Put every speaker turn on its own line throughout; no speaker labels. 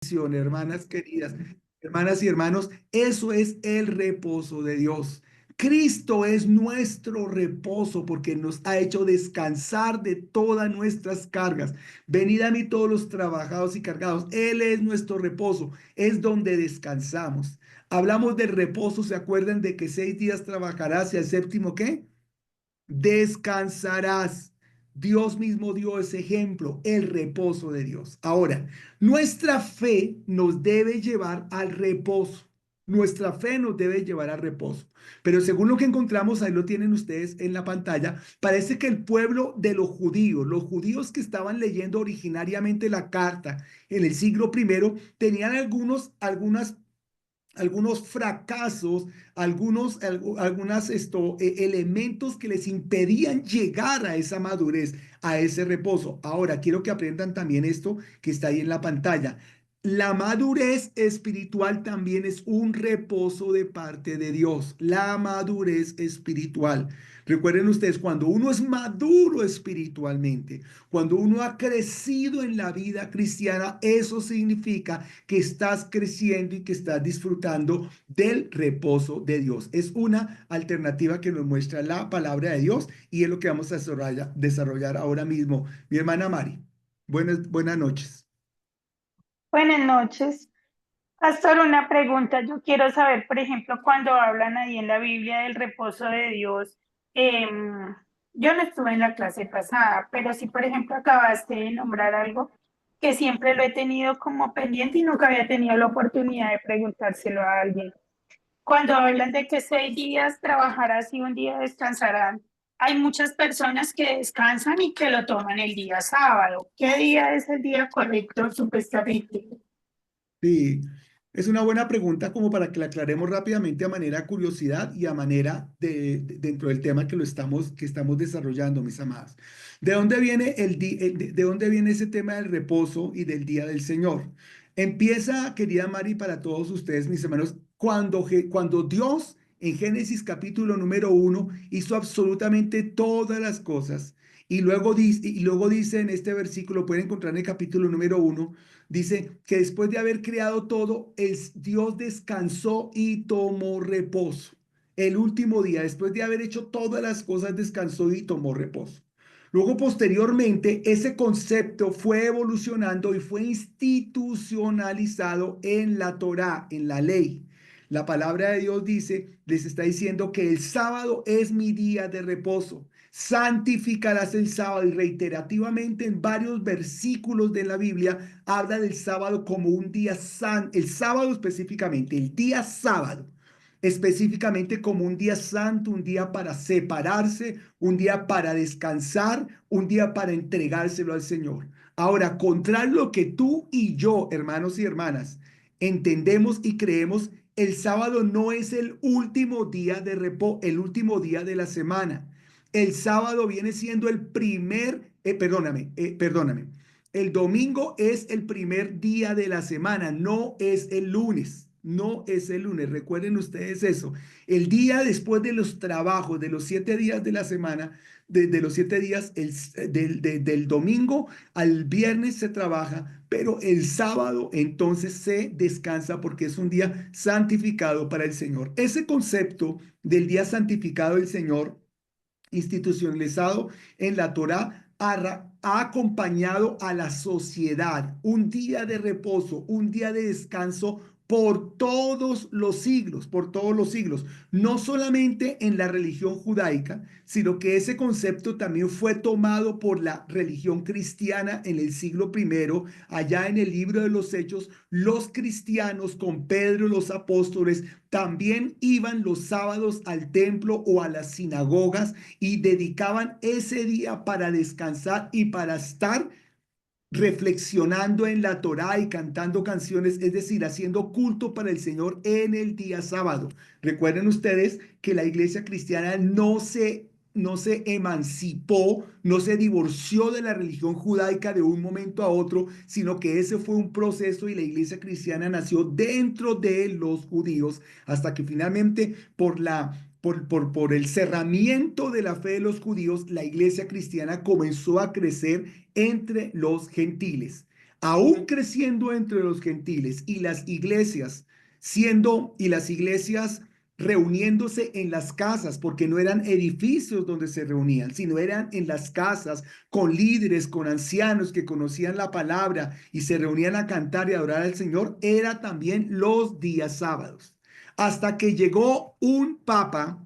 Hermanas queridas, hermanas y hermanos, eso es el reposo de Dios. Cristo es nuestro reposo porque nos ha hecho descansar de todas nuestras cargas. Venid a mí todos los trabajados y cargados. Él es nuestro reposo, es donde descansamos. Hablamos del reposo, ¿se acuerdan de que 6 días trabajarás y al séptimo qué? Descansarás. Dios mismo dio ese ejemplo, el reposo de Dios. Ahora, nuestra fe nos debe llevar al reposo. Nuestra fe nos debe llevar al reposo. Pero según lo que encontramos, ahí lo tienen ustedes en la pantalla, parece que el pueblo de los judíos que estaban leyendo originariamente la carta en el siglo primero, tenían algunos fracasos, elementos que les impedían llegar a esa madurez, a ese reposo. Ahora, quiero que aprendan también esto que está ahí en la pantalla. La madurez espiritual también es un reposo de parte de Dios. La madurez espiritual. Recuerden ustedes, cuando uno es maduro espiritualmente, cuando uno ha crecido en la vida cristiana, eso significa que estás creciendo y que estás disfrutando del reposo de Dios. Es una alternativa que nos muestra la palabra de Dios y es lo que vamos a desarrollar ahora mismo. Mi hermana Mari, buenas noches.
Buenas noches. Pastor, una pregunta. Yo quiero saber, por ejemplo, cuando hablan ahí en la Biblia del reposo de Dios, em, yo no estuve en la clase pasada, pero sí, por ejemplo, acabaste de nombrar algo que siempre lo he tenido como pendiente y nunca había tenido la oportunidad de preguntárselo a alguien. Cuando hablan de que 6 días trabajarás y un día descansarán, hay muchas personas que descansan y que lo toman el día sábado. ¿Qué día es el día correcto, supuestamente?
Sí, es una buena pregunta como para que la aclaremos rápidamente a manera de curiosidad y a manera dentro del tema que estamos desarrollando, mis amadas. ¿De dónde viene de dónde viene ese tema del reposo y del día del Señor? Empieza, querida Mari, para todos ustedes, mis hermanos, cuando Dios en Génesis capítulo número 1 hizo absolutamente todas las cosas y luego dice en este versículo, pueden encontrar en el capítulo número 1. Dice que después de haber creado todo, Dios descansó y tomó reposo. El último día, después de haber hecho todas las cosas, descansó y tomó reposo. Luego, posteriormente, ese concepto fue evolucionando y fue institucionalizado en la Torá, en la ley. La palabra de Dios dice, les está diciendo que el sábado es mi día de reposo. Santificarás el sábado y reiterativamente en varios versículos de la Biblia habla del sábado como un día santo, el sábado específicamente, el día sábado específicamente como un día santo, un día para separarse, un día para descansar, un día para entregárselo al Señor. Ahora, contrario a lo que tú y yo, hermanos y hermanas, entendemos y creemos, el sábado no es el último día de reposo, el último día de la semana. El sábado viene siendo el primer, perdóname. El domingo es el primer día de la semana, no es el lunes. No es el lunes, recuerden ustedes eso. El día después de los trabajos, de los 7 días de la semana, de los 7 días, del domingo al viernes se trabaja, pero el sábado entonces se descansa porque es un día santificado para el Señor. Ese concepto del día santificado del Señor institucionalizado en la Torá ha acompañado a la sociedad un día de reposo, un día de descanso por todos los siglos, no solamente en la religión judaica, sino que ese concepto también fue tomado por la religión cristiana en el siglo 1, allá en el libro de los Hechos, los cristianos con Pedro y los apóstoles también iban los sábados al templo o a las sinagogas y dedicaban ese día para descansar y para estar reflexionando en la Torá y cantando canciones, es decir, haciendo culto para el Señor en el día sábado. Recuerden ustedes que la iglesia cristiana no se emancipó, no se divorció de la religión judaica de un momento a otro, sino que ese fue un proceso y la iglesia cristiana nació dentro de los judíos hasta que finalmente por el cerramiento de la fe de los judíos, la iglesia cristiana comenzó a crecer entre los gentiles. aún creciendo entre los gentiles y las iglesias reuniéndose en las casas, porque no eran edificios donde se reunían, sino eran en las casas con líderes, con ancianos que conocían la palabra y se reunían a cantar y adorar al Señor, era también los días sábados. Hasta que llegó un papa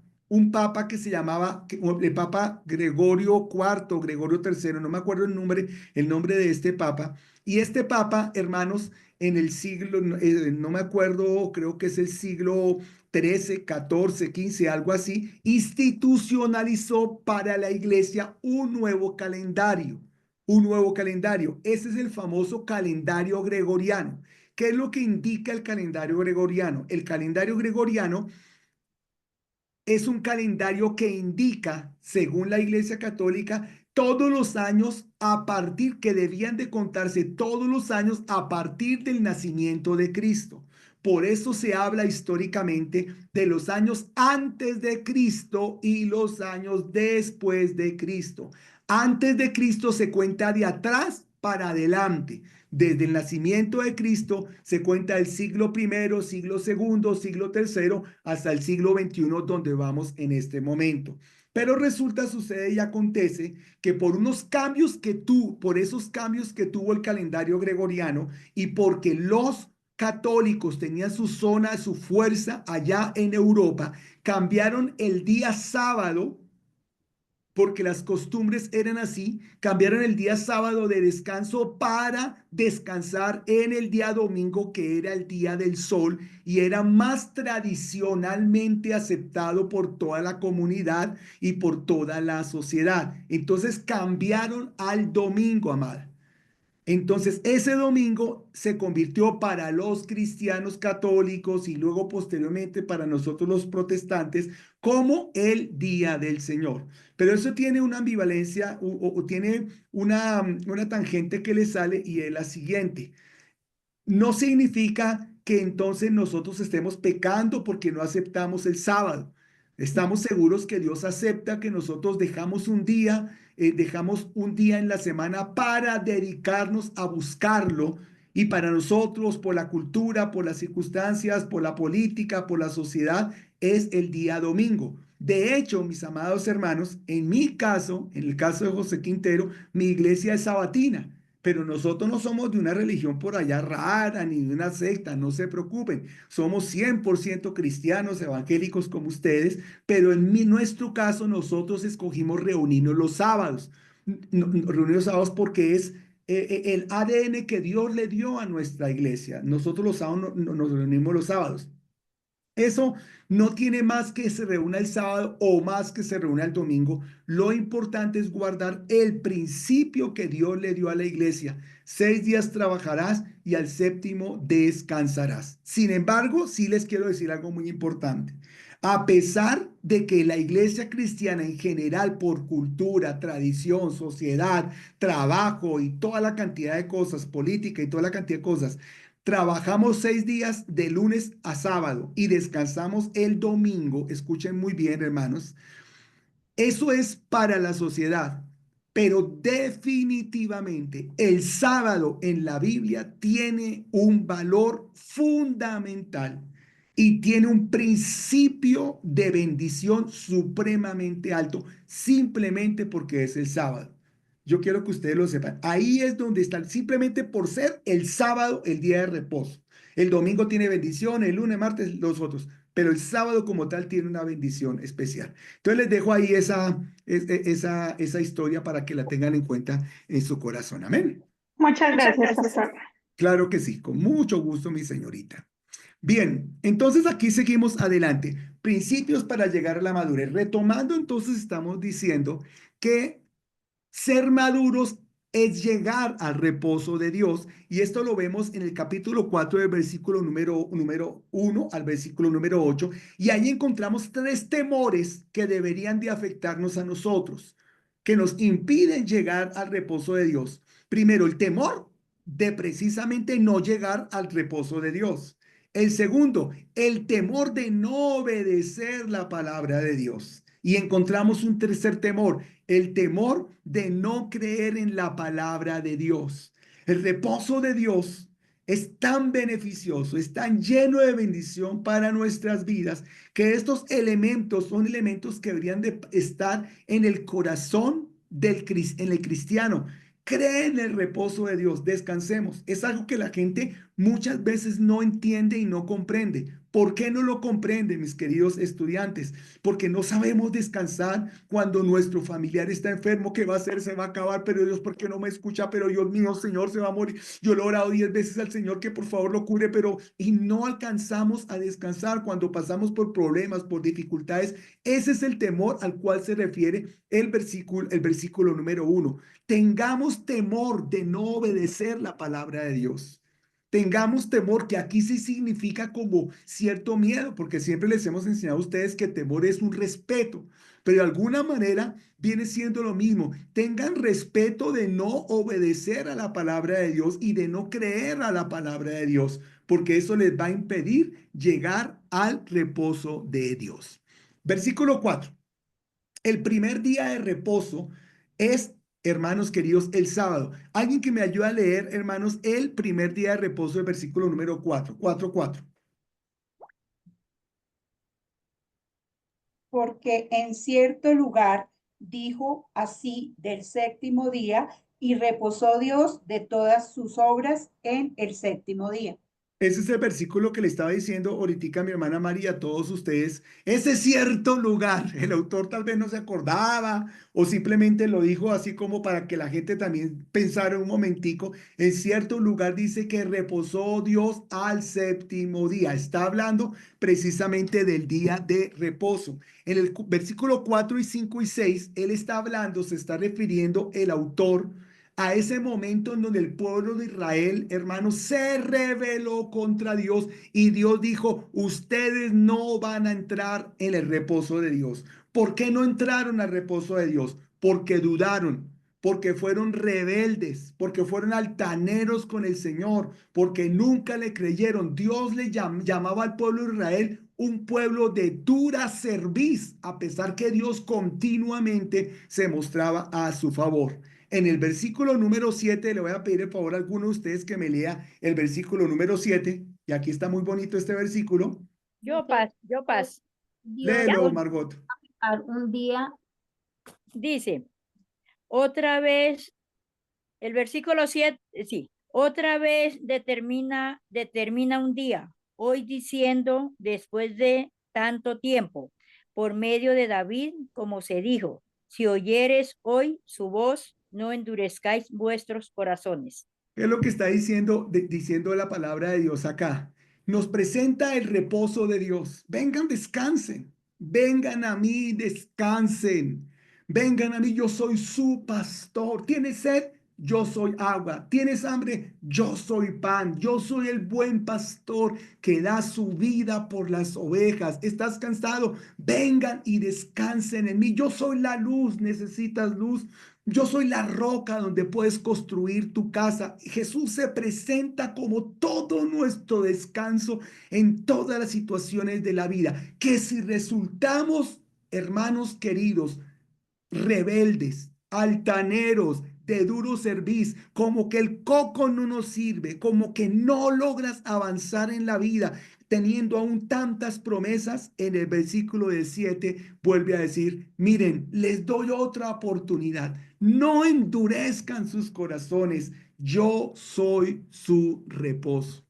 que se llamaba el Papa Gregorio IV, Gregorio III, no me acuerdo el nombre de este papa. Y este papa, hermanos, en el siglo, no me acuerdo, creo que es el siglo 13, 14, 15, algo así, institucionalizó para la iglesia un nuevo calendario, un nuevo calendario. Ese es el famoso calendario gregoriano. ¿Qué es lo que indica el calendario gregoriano? El calendario gregoriano es un calendario que indica, según la Iglesia Católica, todos los años a partir que debían de contarse todos los años a partir del nacimiento de Cristo. Por eso se habla históricamente de los años antes de Cristo y los años después de Cristo. Antes de Cristo se cuenta de atrás para adelante. Desde el nacimiento de Cristo se cuenta el siglo primero, siglo segundo, siglo tercero, hasta el siglo XXI, donde vamos en este momento. Pero resulta, sucede y acontece que por esos cambios que tuvo el calendario gregoriano y porque los católicos tenían su zona, su fuerza allá en Europa, cambiaron el día sábado porque las costumbres eran así, cambiaron el día sábado de descanso para descansar en el día domingo, que era el día del sol y era más tradicionalmente aceptado por toda la comunidad y por toda la sociedad. Entonces cambiaron al domingo, amada. Entonces, ese domingo se convirtió para los cristianos católicos y luego posteriormente para nosotros los protestantes como el día del Señor. Pero eso tiene una ambivalencia o tiene una tangente que le sale y es la siguiente. No significa que entonces nosotros estemos pecando porque no aceptamos el sábado. Estamos seguros que Dios acepta que nosotros dejamos un día en la semana para dedicarnos a buscarlo y para nosotros, por la cultura, por las circunstancias, por la política, por la sociedad, es el día domingo. De hecho, mis amados hermanos, en mi caso, en el caso de José Quintero, mi iglesia es sabatina. Pero nosotros no somos de una religión por allá rara ni de una secta, no se preocupen. Somos 100% cristianos, evangélicos como ustedes, pero nuestro caso nosotros escogimos reunirnos los sábados. Reunirnos los sábados porque es el ADN que Dios le dio a nuestra iglesia. Nosotros los sábados nos reunimos los sábados. Eso no tiene más que se reúna el sábado o más que se reúna el domingo. Lo importante es guardar el principio que Dios le dio a la iglesia. 6 días trabajarás y al séptimo descansarás. Sin embargo, sí les quiero decir algo muy importante. A pesar de que la iglesia cristiana en general, por cultura, tradición, sociedad, trabajo y toda la cantidad de cosas, política y toda la cantidad de cosas, trabajamos 6 días de lunes a sábado y descansamos el domingo. Escuchen muy bien, hermanos. Eso es para la sociedad, pero definitivamente el sábado en la Biblia tiene un valor fundamental y tiene un principio de bendición supremamente alto, simplemente porque es el sábado. Yo quiero que ustedes lo sepan. Ahí es donde están, simplemente por ser el sábado, el día de reposo. El domingo tiene bendición, el lunes, martes, los otros, pero el sábado como tal tiene una bendición especial. Entonces les dejo ahí esa historia para que la tengan en cuenta en su corazón. Amén.
Muchas gracias, pastor.
Claro que sí, con mucho gusto, mi señorita. Bien, entonces aquí seguimos adelante. Principios para llegar a la madurez. Retomando, entonces estamos diciendo que ser maduros es llegar al reposo de Dios. Y esto lo vemos en el capítulo 4 del versículo número 1 al versículo número 8. Y ahí encontramos 3 temores que deberían de afectarnos a nosotros, que nos impiden llegar al reposo de Dios. Primero, el temor de precisamente no llegar al reposo de Dios. El segundo, el temor de no obedecer la palabra de Dios. Y encontramos un tercer temor, el temor de no creer en la palabra de Dios. El reposo de Dios es tan beneficioso, es tan lleno de bendición para nuestras vidas, que estos elementos son elementos que deberían de estar en el corazón en el cristiano. Cree en el reposo de Dios, descansemos. Es algo que la gente muchas veces no entiende y no comprende. ¿Por qué no lo comprende, mis queridos estudiantes? Porque no sabemos descansar cuando nuestro familiar está enfermo. ¿Qué va a hacer? Se va a acabar, pero Dios, ¿por qué no me escucha? Pero Dios mío, Señor, se va a morir. Yo le he orado 10 veces al Señor que por favor lo cure, pero y no alcanzamos a descansar cuando pasamos por problemas, por dificultades. Ese es el temor al cual se refiere el versículo número 1. Tengamos temor de no obedecer la palabra de Dios. Tengamos temor, que aquí sí significa como cierto miedo, porque siempre les hemos enseñado a ustedes que temor es un respeto, pero de alguna manera viene siendo lo mismo. Tengan respeto de no obedecer a la palabra de Dios y de no creer a la palabra de Dios, porque eso les va a impedir llegar al reposo de Dios. Versículo 4. El primer día de reposo es, hermanos queridos, el sábado. Alguien que me ayude a leer, hermanos, el primer día de reposo, el versículo número 4. 4:4.
Porque en cierto lugar dijo así del séptimo día, y reposó Dios de todas sus obras en el séptimo día.
Ese es el versículo que le estaba diciendo ahorita a mi hermana María, a todos ustedes. Ese cierto lugar, el autor tal vez no se acordaba o simplemente lo dijo así como para que la gente también pensara un momentico. En cierto lugar dice que reposó Dios al séptimo día. Está hablando precisamente del día de reposo. En el versículo 4 y 5 y 6, él está hablando, se está refiriendo el autor a ese momento en donde el pueblo de Israel, hermanos, se rebeló contra Dios y Dios dijo, ustedes no van a entrar en el reposo de Dios. ¿Por qué no entraron al reposo de Dios? Porque dudaron, porque fueron rebeldes, porque fueron altaneros con el Señor, porque nunca le creyeron. Dios le llamaba al pueblo de Israel un pueblo de dura cerviz, a pesar que Dios continuamente se mostraba a su favor. En el versículo número 7, le voy a pedir el favor a alguno de ustedes que me lea el versículo número 7, y aquí está muy bonito este versículo.
Yo paso.
Léelo, Margot.
Un día dice, otra vez, el versículo 7, sí, otra vez determina un día, hoy diciendo, después de tanto tiempo, por medio de David, como se dijo, si oyeres hoy su voz, no endurezcáis vuestros corazones.
¿Qué es lo que está diciendo la palabra de Dios acá? Nos presenta el reposo de Dios. Vengan, descansen. Vengan a mí, descansen. Vengan a mí, yo soy su pastor. ¿Tienes sed? Yo soy agua. ¿Tienes hambre? Yo soy pan. Yo soy el buen pastor que da su vida por las ovejas. ¿Estás cansado? Vengan y descansen en mí. Yo soy la luz. ¿Necesitas luz? Yo soy la roca donde puedes construir tu casa. Jesús se presenta como todo nuestro descanso en todas las situaciones de la vida. Que si resultamos, hermanos queridos, rebeldes, altaneros, de duro cerviz, como que el coco no nos sirve, como que no logras avanzar en la vida, teniendo aún tantas promesas, en el versículo de 7 vuelve a decir, miren, les doy otra oportunidad, no endurezcan sus corazones, yo soy su reposo.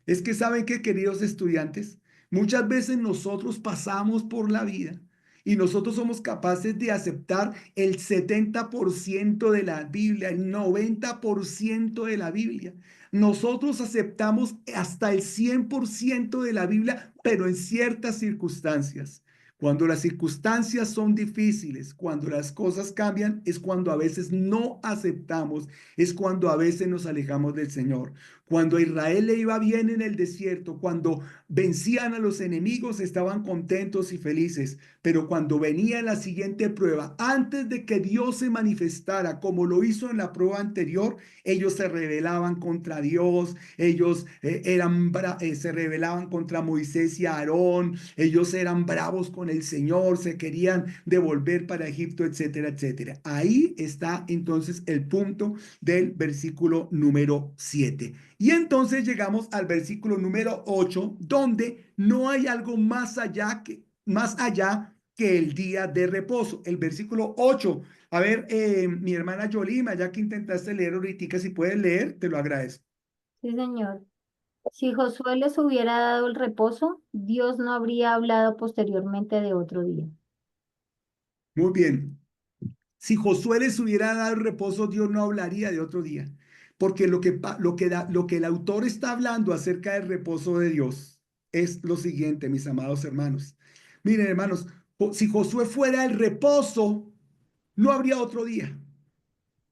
Es que saben que, queridos estudiantes, muchas veces nosotros pasamos por la vida y nosotros somos capaces de aceptar el 70% de la Biblia, el 90% de la Biblia. Nosotros aceptamos hasta el 100% de la Biblia, pero en ciertas circunstancias. Cuando las circunstancias son difíciles, cuando las cosas cambian, es cuando a veces no aceptamos, es cuando a veces nos alejamos del Señor. Cuando a Israel le iba bien en el desierto, cuando vencían a los enemigos, estaban contentos y felices. Pero cuando venía la siguiente prueba, antes de que Dios se manifestara como lo hizo en la prueba anterior, ellos se rebelaban contra Dios, ellos se rebelaban contra Moisés y Aarón, ellos eran bravos con el Señor, se querían devolver para Egipto, etcétera, etcétera. Ahí está entonces el punto del versículo número 7. Y entonces llegamos al versículo número 8, donde no hay algo más allá que el día de reposo. El versículo 8. A ver, mi hermana Yolima, ya que intentaste leer ahorita, si puedes leer, te lo agradezco.
Sí, señor. Si Josué les hubiera dado el reposo, Dios no habría hablado posteriormente de otro día.
Muy bien. Si Josué les hubiera dado el reposo, Dios no hablaría de otro día. Porque lo que el autor está hablando acerca del reposo de Dios es lo siguiente, mis amados hermanos. Miren, hermanos, si Josué fuera el reposo, no habría otro día.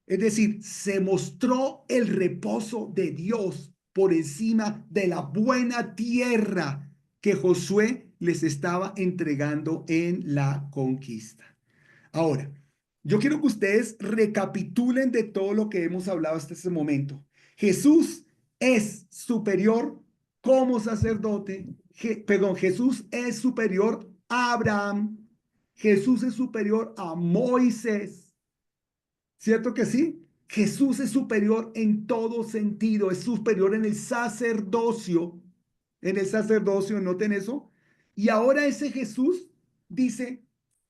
Es decir, se mostró el reposo de Dios por encima de la buena tierra que Josué les estaba entregando en la conquista. Ahora, yo quiero que ustedes recapitulen de todo lo que hemos hablado hasta este momento. Jesús es superior como sacerdote. Jesús es superior a Abraham. Jesús es superior a Moisés. ¿Cierto que sí? Jesús es superior en todo sentido, es superior en el sacerdocio, noten eso. Y ahora ese Jesús dice,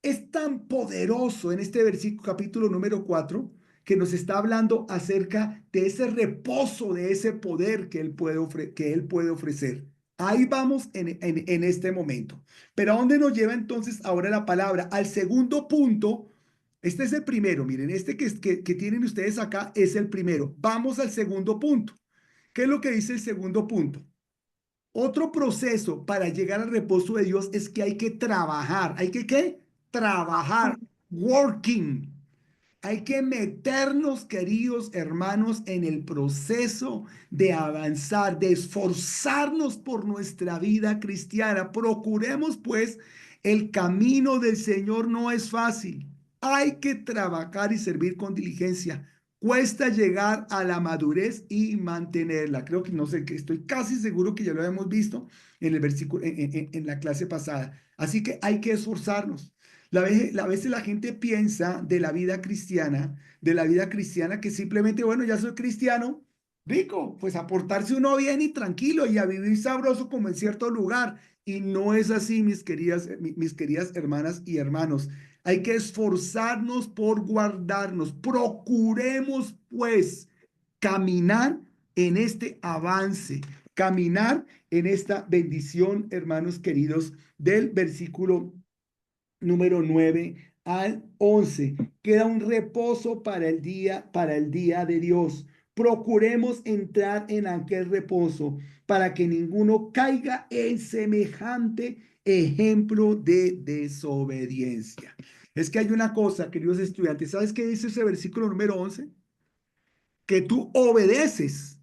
es tan poderoso en este versículo, capítulo número 4, que nos está hablando acerca de ese reposo, de ese poder que él puede ofrecer. Ahí vamos en este momento. Pero ¿a dónde nos lleva entonces ahora la palabra? Al segundo punto. Este es el primero, miren, este que tienen ustedes acá es el primero. Vamos al segundo punto. ¿Qué es lo que dice el segundo punto? Otro proceso para llegar al reposo de Dios es que hay que trabajar. ¿Hay que qué? Trabajar. Working. Hay que meternos, queridos hermanos, en el proceso de avanzar, de esforzarnos por nuestra vida cristiana. Procuremos, pues, el camino del Señor no es fácil. Hay que trabajar y servir con diligencia. Cuesta llegar a la madurez y mantenerla. Creo que no sé, que estoy casi seguro que ya lo hemos visto en el versículo, en la clase pasada. Así que hay que esforzarnos. A veces la gente piensa de la vida cristiana que simplemente, bueno, ya soy cristiano, rico, pues a portarse uno bien y tranquilo y a vivir sabroso como en cierto lugar. Y no es así, mis queridas hermanas y hermanos. Hay que esforzarnos por guardarnos. Procuremos, pues, caminar en este avance, caminar en esta bendición, hermanos queridos, del versículo número 9 al 11. Queda un reposo para el día de Dios. Procuremos entrar en aquel reposo para que ninguno caiga en semejante ejemplo de desobediencia. Es que hay una cosa, queridos estudiantes, ¿sabes qué dice ese versículo número 11? Que tú obedeces,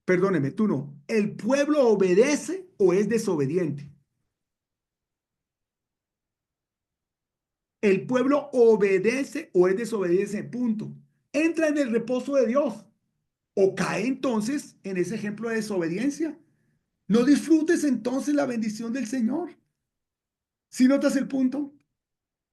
perdóneme, tú no, el pueblo obedece o es desobediente. El pueblo obedece o es desobediente, punto. Entra en el reposo de Dios o cae entonces en ese ejemplo de desobediencia. No disfrutes entonces la bendición del Señor. ¿Sí notas el punto?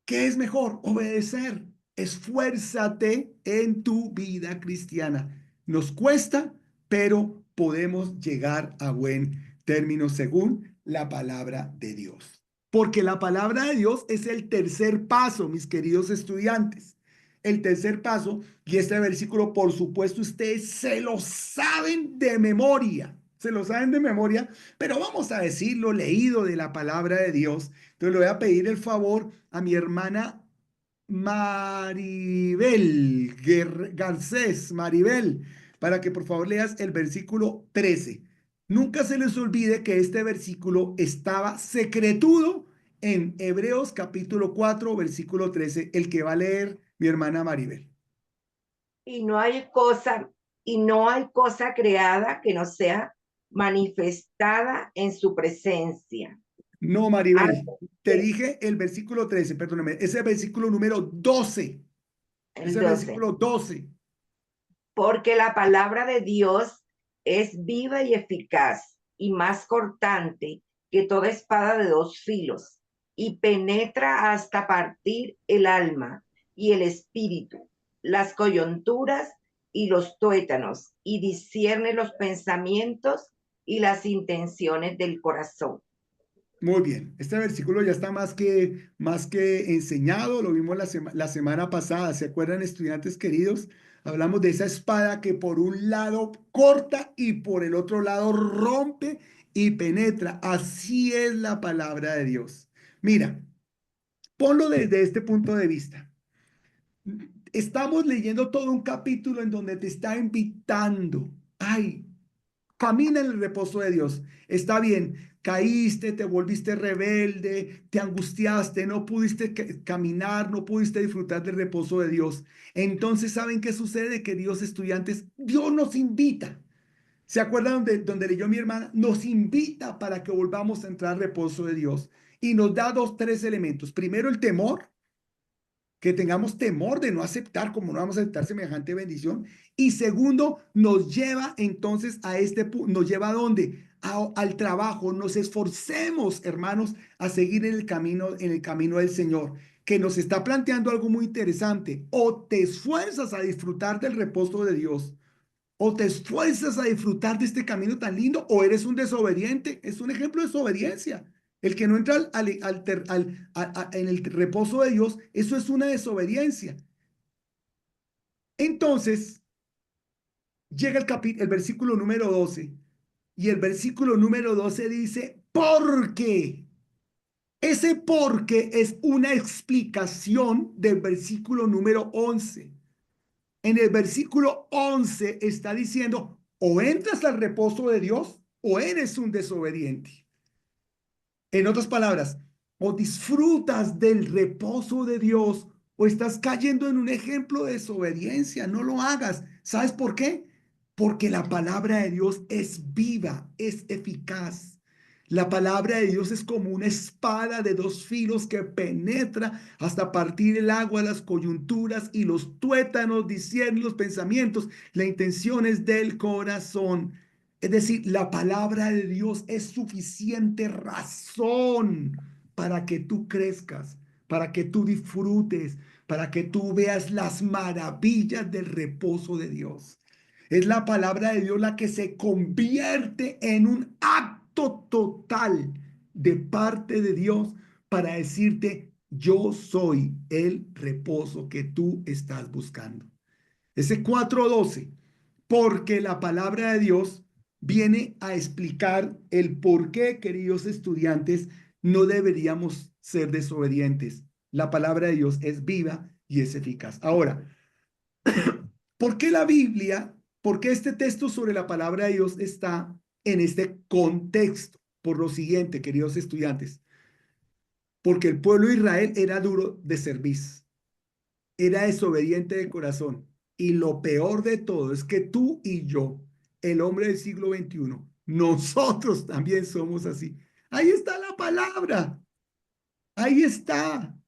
¿Qué es mejor? Obedecer. Esfuérzate en tu vida cristiana. Nos cuesta, pero podemos llegar a buen término según la palabra de Dios. Porque la palabra de Dios es el tercer paso, mis queridos estudiantes. El tercer paso, y este versículo, por supuesto, ustedes se lo saben de memoria. Se lo saben de memoria, pero vamos a decirlo leído de la palabra de Dios. Entonces le voy a pedir el favor a mi hermana Maribel Garcés, Maribel, para que por favor leas el versículo 13. Nunca se les olvide que este versículo estaba secretudo en Hebreos capítulo 4, versículo 13, el que va a leer mi hermana Maribel.
Y no hay cosa y no hay cosa creada que no sea manifestada en su presencia.
No, Maribel, te dije el versículo 13, perdóname, ese es el versículo número 12. Ese es el
12.
versículo 12.
Porque la palabra de Dios es viva y eficaz y más cortante que toda espada de 2 filos y penetra hasta partir el alma y el espíritu, las coyunturas y los tuétanos, y discierne los pensamientos y las intenciones del corazón.
Muy bien, este versículo ya está más que enseñado, lo vimos la semana pasada, ¿se acuerdan, estudiantes queridos? Hablamos de esa espada que por un lado corta y por el otro lado rompe y penetra. Así es la palabra de Dios. Mira, ponlo desde este punto de vista. Estamos leyendo todo un capítulo en donde te está invitando. Ay, camina en el reposo de Dios. Está bien, caíste, te volviste rebelde, te angustiaste, no pudiste caminar, no pudiste disfrutar del reposo de Dios. Entonces, ¿saben qué sucede? Que Dios, estudiantes, Dios nos invita. ¿Se acuerdan donde leyó mi hermana? Nos invita para que volvamos a entrar al reposo de Dios. Y nos da tres elementos. Primero, el temor, que tengamos temor de no aceptar, como no vamos a aceptar semejante bendición. Y segundo, nos lleva entonces a nos lleva a dónde? Al trabajo. Nos esforcemos, hermanos, a seguir en el camino del Señor, que nos está planteando algo muy interesante. O te esfuerzas a disfrutar del reposo de Dios, o te esfuerzas a disfrutar de este camino tan lindo, o eres un desobediente. Es un ejemplo de desobediencia. El que no entra en el reposo de Dios, eso es una desobediencia. Entonces, llega el versículo número 12, y el versículo número 12 dice, porque. Ese porque es una explicación del versículo número 11. En el versículo 11 está diciendo, o entras al reposo de Dios, o eres un desobediente. En otras palabras, o disfrutas del reposo de Dios o estás cayendo en un ejemplo de desobediencia. No lo hagas. ¿Sabes por qué? Porque la palabra de Dios es viva, es eficaz. La palabra de Dios es como una espada de 2 filos que penetra hasta partir el agua, las coyunturas y los tuétanos, discierne los pensamientos, las intenciones del corazón. Es decir, la palabra de Dios es suficiente razón para que tú crezcas, para que tú disfrutes, para que tú veas las maravillas del reposo de Dios. Es la palabra de Dios la que se convierte en un acto total de parte de Dios para decirte, yo soy el reposo que tú estás buscando. Ese 4:12, porque la palabra de Dios viene a explicar el por qué, queridos estudiantes, no deberíamos ser desobedientes. La palabra de Dios es viva y es eficaz. Ahora, ¿por qué la Biblia, por qué este texto sobre la palabra de Dios está en este contexto? Por lo siguiente, queridos estudiantes, porque el pueblo de Israel era duro de cerviz, era desobediente de corazón. Y lo peor de todo es que tú y yo, el hombre del siglo XXI, nosotros también somos así. Ahí está la palabra. Ahí está.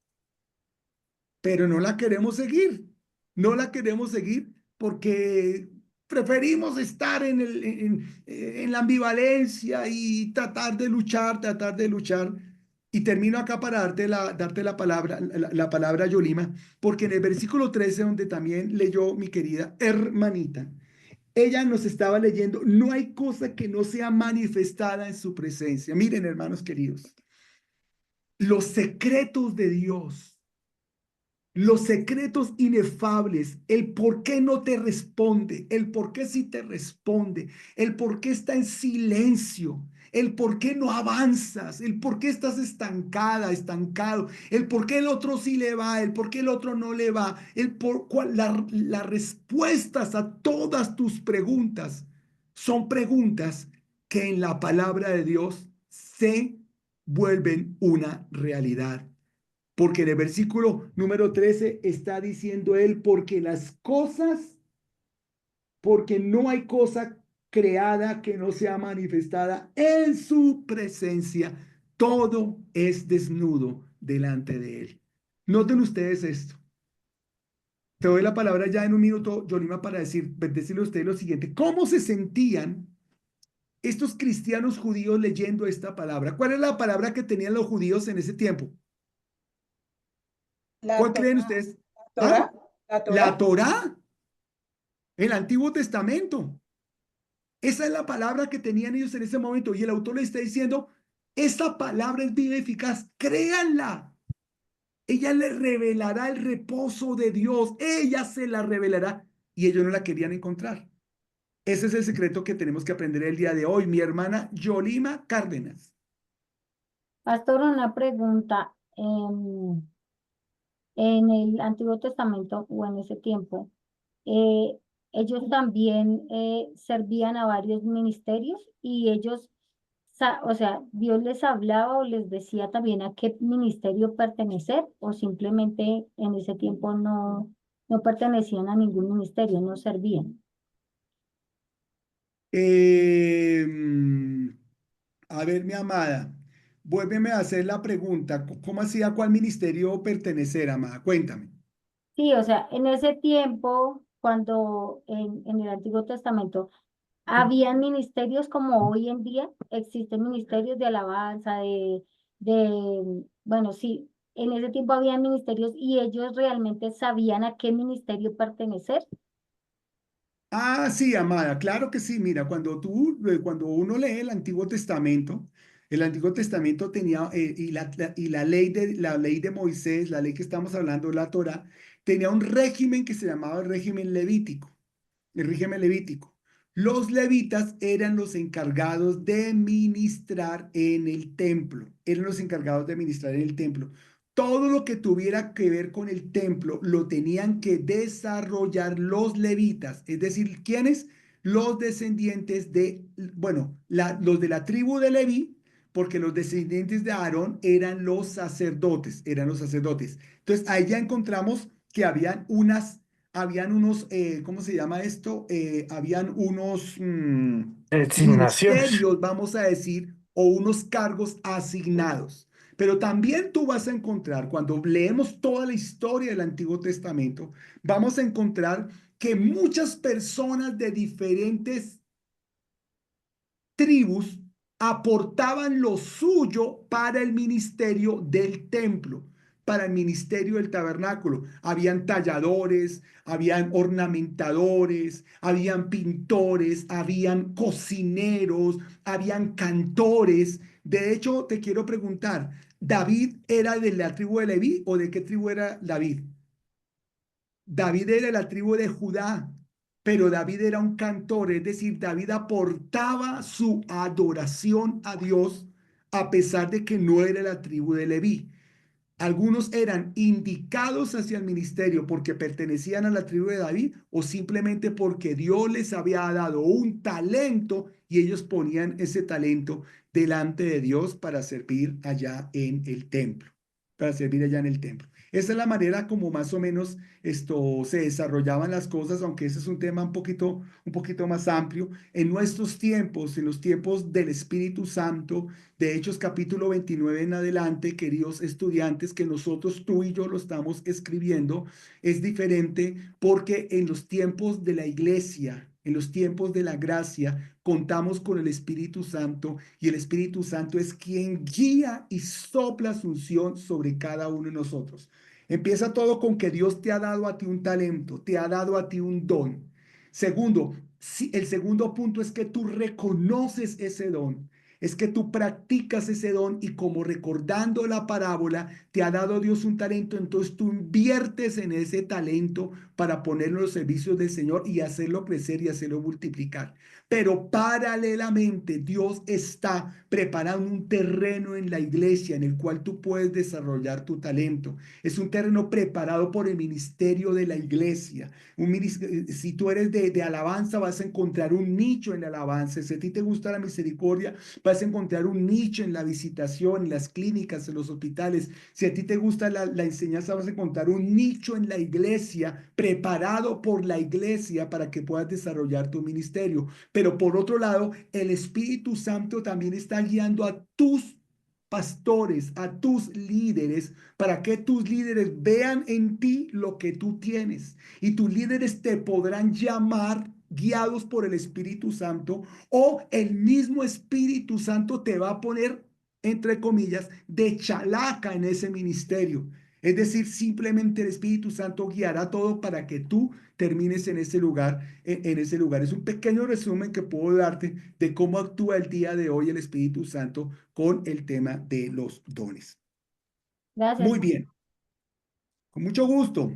Pero no la queremos seguir. No la queremos seguir porque preferimos estar en la ambivalencia y tratar de luchar, tratar de luchar. Y termino acá para darte la palabra, Yolima, porque en el versículo 13, donde también leyó mi querida hermanita, ella nos estaba leyendo, no hay cosa que no sea manifestada en su presencia. Miren, hermanos queridos, los secretos de Dios, los secretos inefables, el por qué no te responde, el por qué sí te responde, el por qué está en silencio, el por qué no avanzas, el por qué estás estancada, estancado, el por qué el otro sí le va, el por qué el otro no le va, las respuestas a todas tus preguntas son preguntas que en la palabra de Dios se vuelven una realidad. Porque en el versículo número 13 está diciendo él, porque las cosas porque no hay cosa creada que no sea manifestada en su presencia. Todo es desnudo delante de él. Noten ustedes esto. Te doy la palabra ya en un minuto, Yolima, para decirle a ustedes lo siguiente. ¿Cómo se sentían estos cristianos judíos leyendo esta palabra? ¿Cuál es la palabra que tenían los judíos en ese tiempo? ¿Cuál creen ustedes?
Torá,
¿Ah? La Torá, el Antiguo Testamento. Esa es la palabra que tenían ellos en ese momento. Y el autor le está diciendo, esta palabra es viva y eficaz, créanla. Ella le revelará el reposo de Dios. Ella se la revelará. Y ellos no la querían encontrar. Ese es el secreto que tenemos que aprender el día de hoy. Mi hermana Yolima Cárdenas.
Pastor, una pregunta. En el Antiguo Testamento o en ese tiempo, eh, ellos también servían a varios ministerios y ellos, o sea, Dios les hablaba o les decía también a qué ministerio pertenecer o simplemente en ese tiempo no pertenecían a ningún ministerio, no servían.
Eh, a ver, mi amada, vuélveme a hacer la pregunta. ¿Cómo así a cuál ministerio pertenecer, amada? Cuéntame.
Sí, o sea, en ese tiempo, cuando en el Antiguo Testamento habían ministerios como hoy en día, existen ministerios de alabanza, bueno, sí, en ese tiempo habían ministerios y ellos realmente sabían a qué ministerio pertenecer.
Ah, sí, amada, claro que sí. Mira, cuando uno lee el Antiguo Testamento tenía, y la ley de Moisés, la ley que estamos hablando, la Torá, tenía un régimen que se llamaba el régimen levítico. El régimen levítico. Los levitas eran los encargados de ministrar en el templo. Eran los encargados de ministrar en el templo. Todo lo que tuviera que ver con el templo lo tenían que desarrollar los levitas. Es decir, ¿quiénes? Los descendientes de, bueno, los de la tribu de Leví, porque los descendientes de Aarón eran los sacerdotes, Entonces, ahí ya encontramos que habían unos, ¿cómo se llama esto? Habían unos
Designaciones.
ministerios, vamos a decir, o unos cargos asignados. Pero también tú vas a encontrar, cuando leemos toda la historia del Antiguo Testamento, vamos a encontrar que muchas personas de diferentes tribus aportaban lo suyo para el ministerio del templo, para el ministerio del tabernáculo. Habían talladores, habían ornamentadores, habían pintores, habían cocineros, habían cantores. De hecho, te quiero preguntar, ¿David era de la tribu de Leví o de qué tribu era David? David era de la tribu de Judá, pero David era un cantor, es decir, David aportaba su adoración a Dios a pesar de que no era la tribu de Leví. Algunos eran indicados hacia el ministerio porque pertenecían a la tribu de David o simplemente porque Dios les había dado un talento y ellos ponían ese talento delante de Dios para servir allá en el templo, Esa es la manera como más o menos esto se desarrollaban las cosas, aunque ese es un tema un poquito más amplio. En nuestros tiempos, en los tiempos del Espíritu Santo, de Hechos capítulo 29 en adelante, queridos estudiantes, que nosotros, tú y yo lo estamos escribiendo, es diferente porque en los tiempos de la iglesia, en los tiempos de la gracia, contamos con el Espíritu Santo y el Espíritu Santo es quien guía y sopla su unción sobre cada uno de nosotros. Empieza todo con que Dios te ha dado a ti un talento, te ha dado a ti un don. Segundo, el segundo punto es que tú reconoces ese don. Es que tú practicas ese don y como recordando la parábola, te ha dado Dios un talento, entonces tú inviertes en ese talento para ponerlo en los servicios del Señor y hacerlo crecer y hacerlo multiplicar. Pero paralelamente Dios está preparando un terreno en la iglesia en el cual tú puedes desarrollar tu talento. Es un terreno preparado por el ministerio de la iglesia. Si tú eres de alabanza, vas a encontrar un nicho en la alabanza. Si a ti te gusta la misericordia, vas vas a encontrar un nicho en la visitación, en las clínicas, en los hospitales. Si a ti te gusta la enseñanza, vas a encontrar un nicho en la iglesia, preparado por la iglesia para que puedas desarrollar tu ministerio. Pero por otro lado, el Espíritu Santo también está guiando a tus pastores, a tus líderes, para que tus líderes vean en ti lo que tú tienes. Y tus líderes te podrán llamar guiados por el Espíritu Santo, o el mismo Espíritu Santo te va a poner, entre comillas, de chalaca en ese ministerio. Es decir, simplemente el Espíritu Santo guiará todo para que tú termines en ese lugar, en ese lugar. Es un pequeño resumen que puedo darte de cómo actúa el día de hoy el Espíritu Santo con el tema de los dones.
Gracias.
Muy bien, con mucho gusto.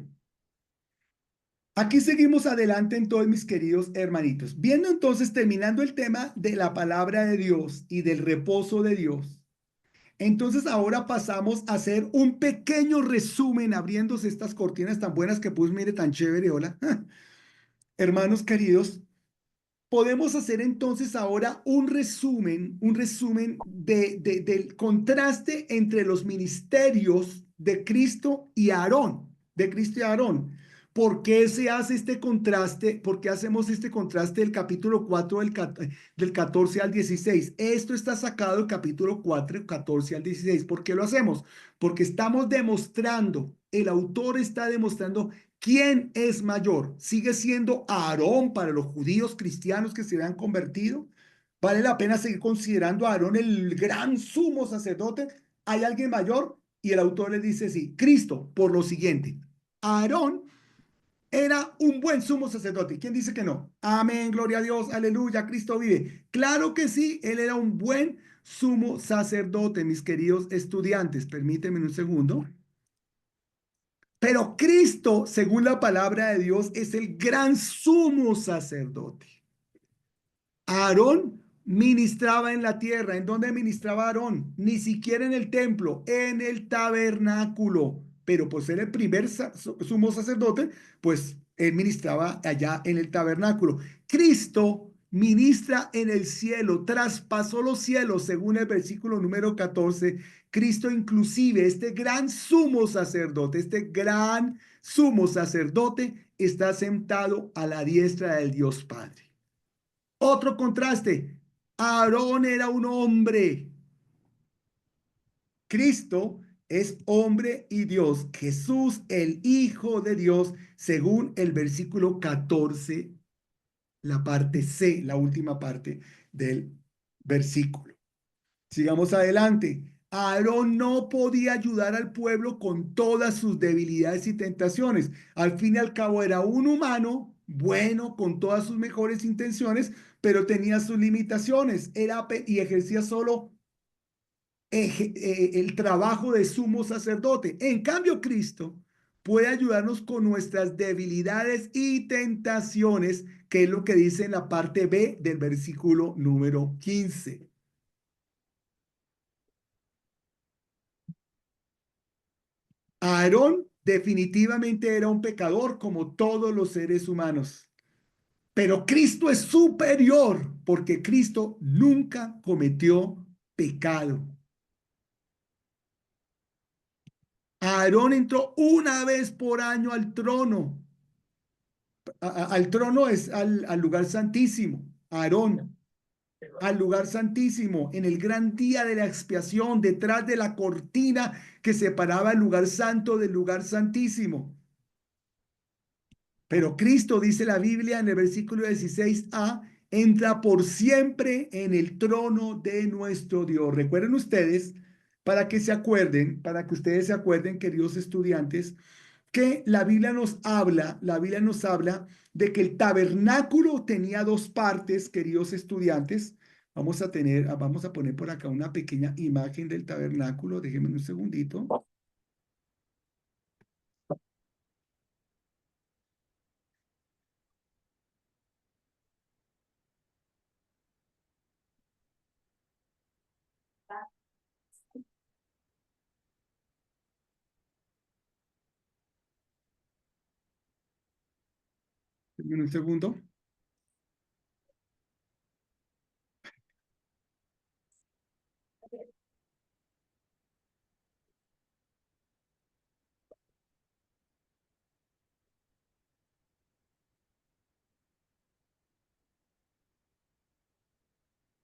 Aquí seguimos adelante entonces, mis queridos hermanitos. Viendo entonces, terminando el tema de la palabra de Dios y del reposo de Dios. Entonces ahora pasamos a hacer un pequeño resumen, abriéndose estas cortinas tan buenas que pues mire tan chévere, hola. Hermanos queridos, podemos hacer entonces ahora un resumen del contraste entre los ministerios de Cristo y Aarón, de Cristo y Aarón. ¿Por qué se hace este contraste? ¿Por qué hacemos este contraste del capítulo 4 del 14 al 16? Esto está sacado del capítulo 4, 14 al 16. ¿Por qué lo hacemos? Porque estamos demostrando, el autor está demostrando quién es mayor. ¿Sigue siendo Aarón para los judíos cristianos que se habían convertido? ¿Vale la pena seguir considerando a Aarón el gran sumo sacerdote? ¿Hay alguien mayor? Y el autor le dice sí, Cristo, por lo siguiente. Aarón era un buen sumo sacerdote. ¿Quién dice que no? Amén, gloria a Dios, aleluya, Cristo vive. Claro que sí, él era un buen sumo sacerdote, mis queridos estudiantes. Permítanme un segundo. Pero Cristo, según la palabra de Dios, es el gran sumo sacerdote. Aarón ministraba en la tierra. ¿En dónde ministraba Aarón? Ni siquiera en el templo, en el tabernáculo. Pero por ser el primer sumo sacerdote, pues él ministraba allá en el tabernáculo. Cristo ministra en el cielo, traspasó los cielos, según el versículo número 14. Cristo inclusive, este gran sumo sacerdote, está sentado a la diestra del Dios Padre. Otro contraste, Aarón era un hombre. Cristo es hombre y Dios. Jesús, el Hijo de Dios, según el versículo 14, la parte C, la última parte del versículo. Sigamos adelante. Aarón no podía ayudar al pueblo con todas sus debilidades y tentaciones. Al fin y al cabo era un humano bueno con todas sus mejores intenciones, pero tenía sus limitaciones. Y ejercía solo el trabajo de sumo sacerdote. En cambio, Cristo puede ayudarnos con nuestras debilidades y tentaciones, que es lo que dice en la parte B del versículo número 15. Aarón definitivamente era un pecador como todos los seres humanos, pero Cristo es superior porque Cristo nunca cometió pecado. Aarón entró una vez por año al trono. Al trono es al lugar santísimo. Aarón, al lugar santísimo, en el gran día de la expiación, detrás de la cortina que separaba el lugar santo del lugar santísimo. Pero Cristo, dice la Biblia en el versículo 16a, entra por siempre en el trono de nuestro Dios. Recuerden ustedes, para que ustedes se acuerden, queridos estudiantes, que la Biblia nos habla de que el tabernáculo tenía dos partes, queridos estudiantes. Vamos a poner por acá una pequeña imagen del tabernáculo. Déjenme un segundito. Déjenme un segundo.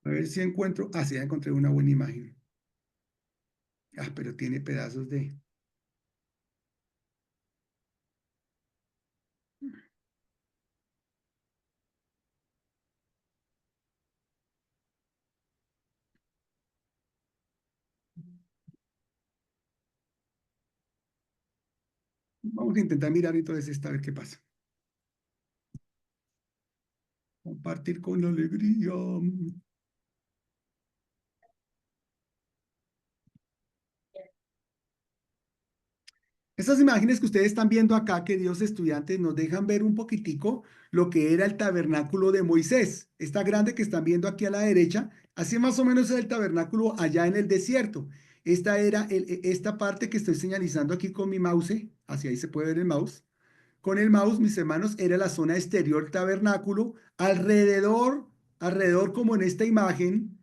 A ver si encuentro. Ah, sí, ya encontré una buena imagen. Ah, pero tiene pedazos de. Vamos a intentar mirar entonces esta, a ver qué pasa. Compartir con alegría. Estas imágenes que ustedes están viendo acá, queridos estudiantes, nos dejan ver un poquitico lo que era el tabernáculo de Moisés. Esta grande que están viendo aquí a la derecha, así más o menos era el tabernáculo allá en el desierto. Esta era esta parte que estoy señalizando aquí con mi mouse, hacia ahí se puede ver el mouse. Con el mouse, mis hermanos, era la zona exterior del tabernáculo, alrededor como en esta imagen.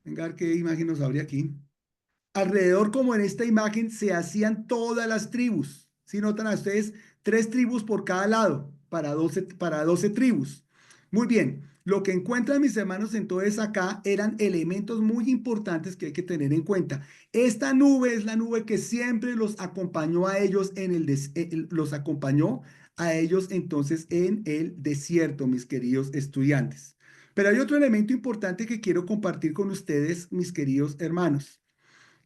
Venga, a ver qué imagen nos abre aquí. Alrededor, como en esta imagen, se hacían todas las tribus. Si notan a ustedes, 3 tribus por cada lado, para 12 tribus. Muy bien, lo que encuentran mis hermanos entonces acá eran elementos muy importantes que hay que tener en cuenta. Esta nube es la nube que siempre los acompañó a ellos los acompañó a ellos entonces en el desierto, mis queridos estudiantes. Pero hay otro elemento importante que quiero compartir con ustedes, mis queridos hermanos.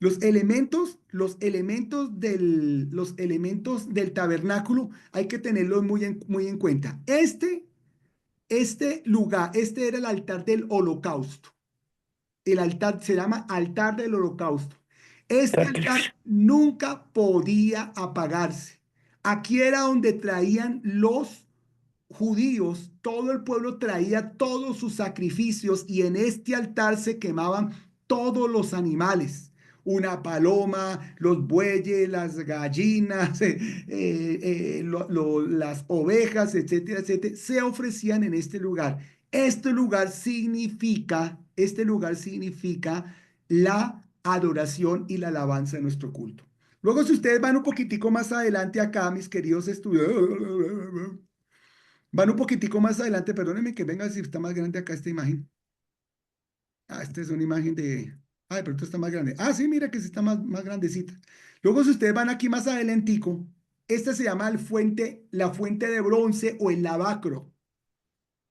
Los elementos del tabernáculo hay que tenerlos muy en cuenta. Este lugar, este era el altar del holocausto. El altar se llama altar del holocausto. Este altar nunca podía apagarse. Aquí era donde traían los judíos, todo el pueblo traía todos sus sacrificios y en este altar se quemaban todos los animales. Una paloma, los bueyes, las gallinas, las ovejas, etcétera, etcétera, se ofrecían en este lugar. Este lugar significa la adoración y la alabanza de nuestro culto. Luego, si ustedes van un poquitico más adelante acá, mis queridos estudiantes, van un poquitico más adelante, perdónenme que venga si está más grande acá esta imagen. Ah, esta es una imagen de. Ay, pero esto está más grande. Ah, sí, mira que sí está más grandecita. Luego, si ustedes van aquí más adelantico, esta se llama la fuente de bronce o el lavacro.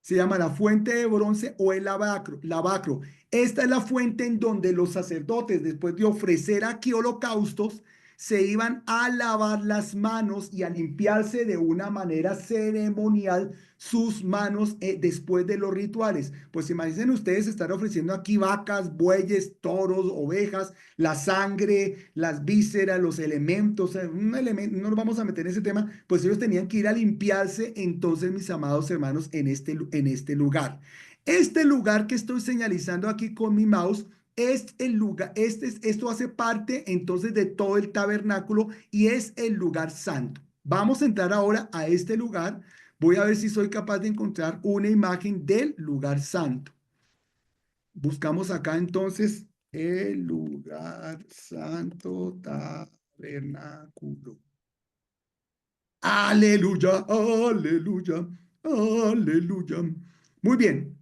Se llama la fuente de bronce o el lavacro. Esta es la fuente en donde los sacerdotes, después de ofrecer aquí holocaustos, se iban a lavar las manos y a limpiarse de una manera ceremonial sus manos después de los rituales. Pues imaginen ustedes estar ofreciendo aquí vacas, bueyes, toros, ovejas, la sangre, las vísceras, los elementos, no nos vamos a meter en ese tema, pues ellos tenían que ir a limpiarse entonces, mis amados hermanos, en este lugar. Este lugar que estoy señalizando aquí con mi mouse es el lugar, esto hace parte entonces de todo el tabernáculo y es el lugar santo. Vamos a entrar ahora a este lugar. Voy a ver si soy capaz de encontrar una imagen del lugar santo. Buscamos acá entonces el lugar santo tabernáculo. Aleluya, aleluya, aleluya. Muy bien.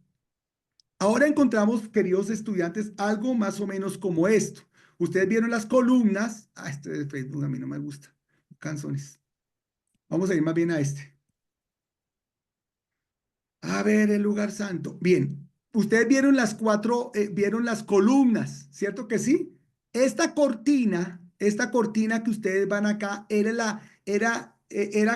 Ahora encontramos, queridos estudiantes, algo más o menos como esto. Ustedes vieron las columnas. Ah, este de Facebook a mí no me gusta. Canzones. Vamos a ir más bien a este. A ver, el lugar santo. Bien, ustedes vieron vieron las columnas, ¿cierto que sí? Esta cortina que ustedes van acá, era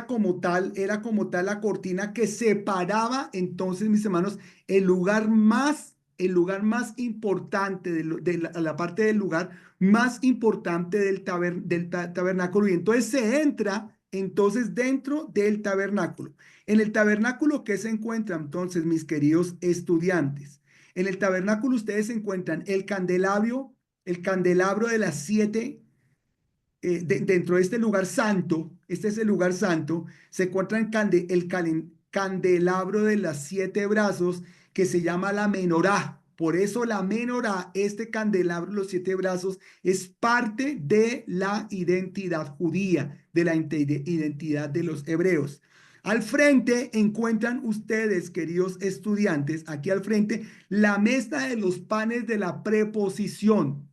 como tal la cortina que separaba entonces, mis hermanos, el lugar más importante la parte del lugar más importante del tabernáculo. Y entonces se entra entonces dentro del tabernáculo. En el tabernáculo, ¿qué se encuentra entonces, mis queridos estudiantes? En el tabernáculo ustedes encuentran el candelabro de las 7, dentro de este lugar santo, este es el lugar santo, se encuentra el candelabro de las 7 brazos que se llama la menorá, Por eso la menorá, este candelabro, los 7 brazos, es parte de la identidad judía, de la identidad de los hebreos. Al frente encuentran ustedes, queridos estudiantes, aquí al frente, la mesa de los panes de la preposición.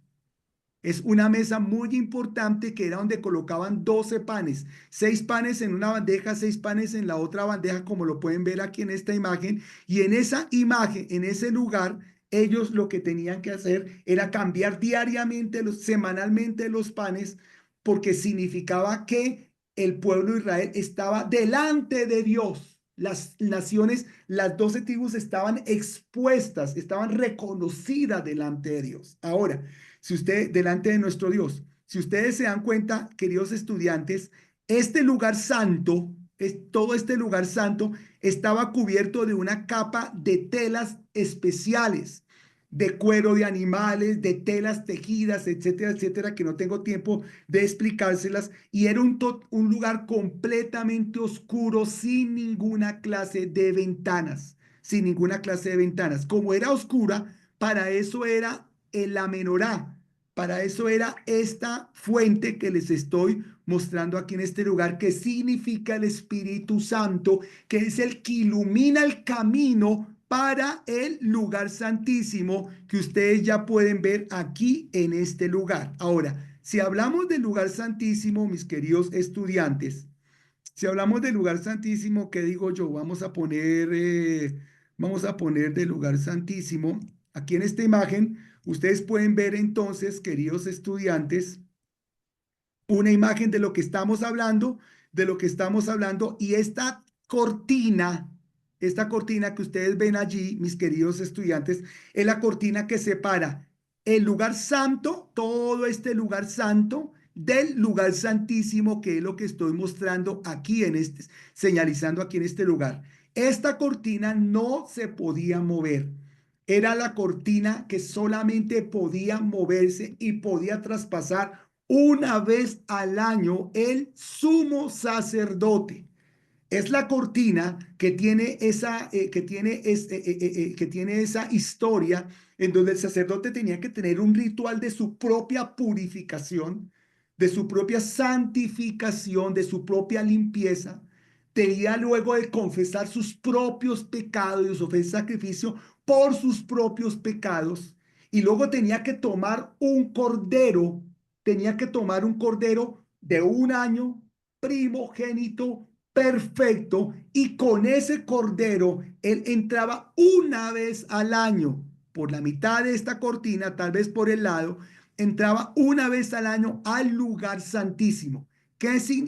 Es una mesa muy importante que era donde colocaban 12 panes, 6 panes en una bandeja, 6 panes en la otra bandeja, como lo pueden ver aquí en esta imagen. Y en esa imagen, en ese lugar, ellos lo que tenían que hacer era cambiar diariamente, semanalmente los panes, porque significaba que el pueblo de Israel estaba delante de Dios. Las naciones, las 12 tribus estaban expuestas, estaban reconocidas delante de Dios. Ahora, si usted, delante de nuestro Dios, si ustedes se dan cuenta, queridos estudiantes, este lugar santo, todo este lugar santo estaba cubierto de una capa de telas especiales, de cuero de animales, de telas tejidas, etcétera, etcétera, que no tengo tiempo de explicárselas, y era un lugar completamente oscuro, sin ninguna clase de ventanas, sin ninguna clase de ventanas. Como era oscura, para eso era la menorá. Para eso era esta fuente que les estoy mostrando aquí en este lugar, que significa el Espíritu Santo, que es el que ilumina el camino para el lugar santísimo que ustedes ya pueden ver aquí en este lugar. Ahora, si hablamos del lugar santísimo, mis queridos estudiantes, si hablamos del lugar santísimo, ¿qué digo yo? Vamos a poner del lugar santísimo. Aquí en esta imagen, ustedes pueden ver entonces, queridos estudiantes, una imagen de lo que estamos hablando, y esta cortina que ustedes ven allí, mis queridos estudiantes, es la cortina que separa el lugar santo, todo este lugar santo, del lugar santísimo, que es lo que estoy mostrando aquí señalizando aquí en este lugar. Esta cortina no se podía mover. Era la cortina que solamente podía moverse y podía traspasar una vez al año el sumo sacerdote. Es la cortina que tiene esa historia en donde el sacerdote tenía que tener un ritual de su propia purificación, de su propia santificación, de su propia limpieza. Tenía luego de confesar sus propios pecados y ofrecer sacrificio por sus propios pecados. Y luego tenía que tomar un cordero de un año, primogénito, perfecto, y con ese cordero él entraba una vez al año por la mitad de esta cortina, tal vez por el lado, entraba una vez al año al lugar santísimo,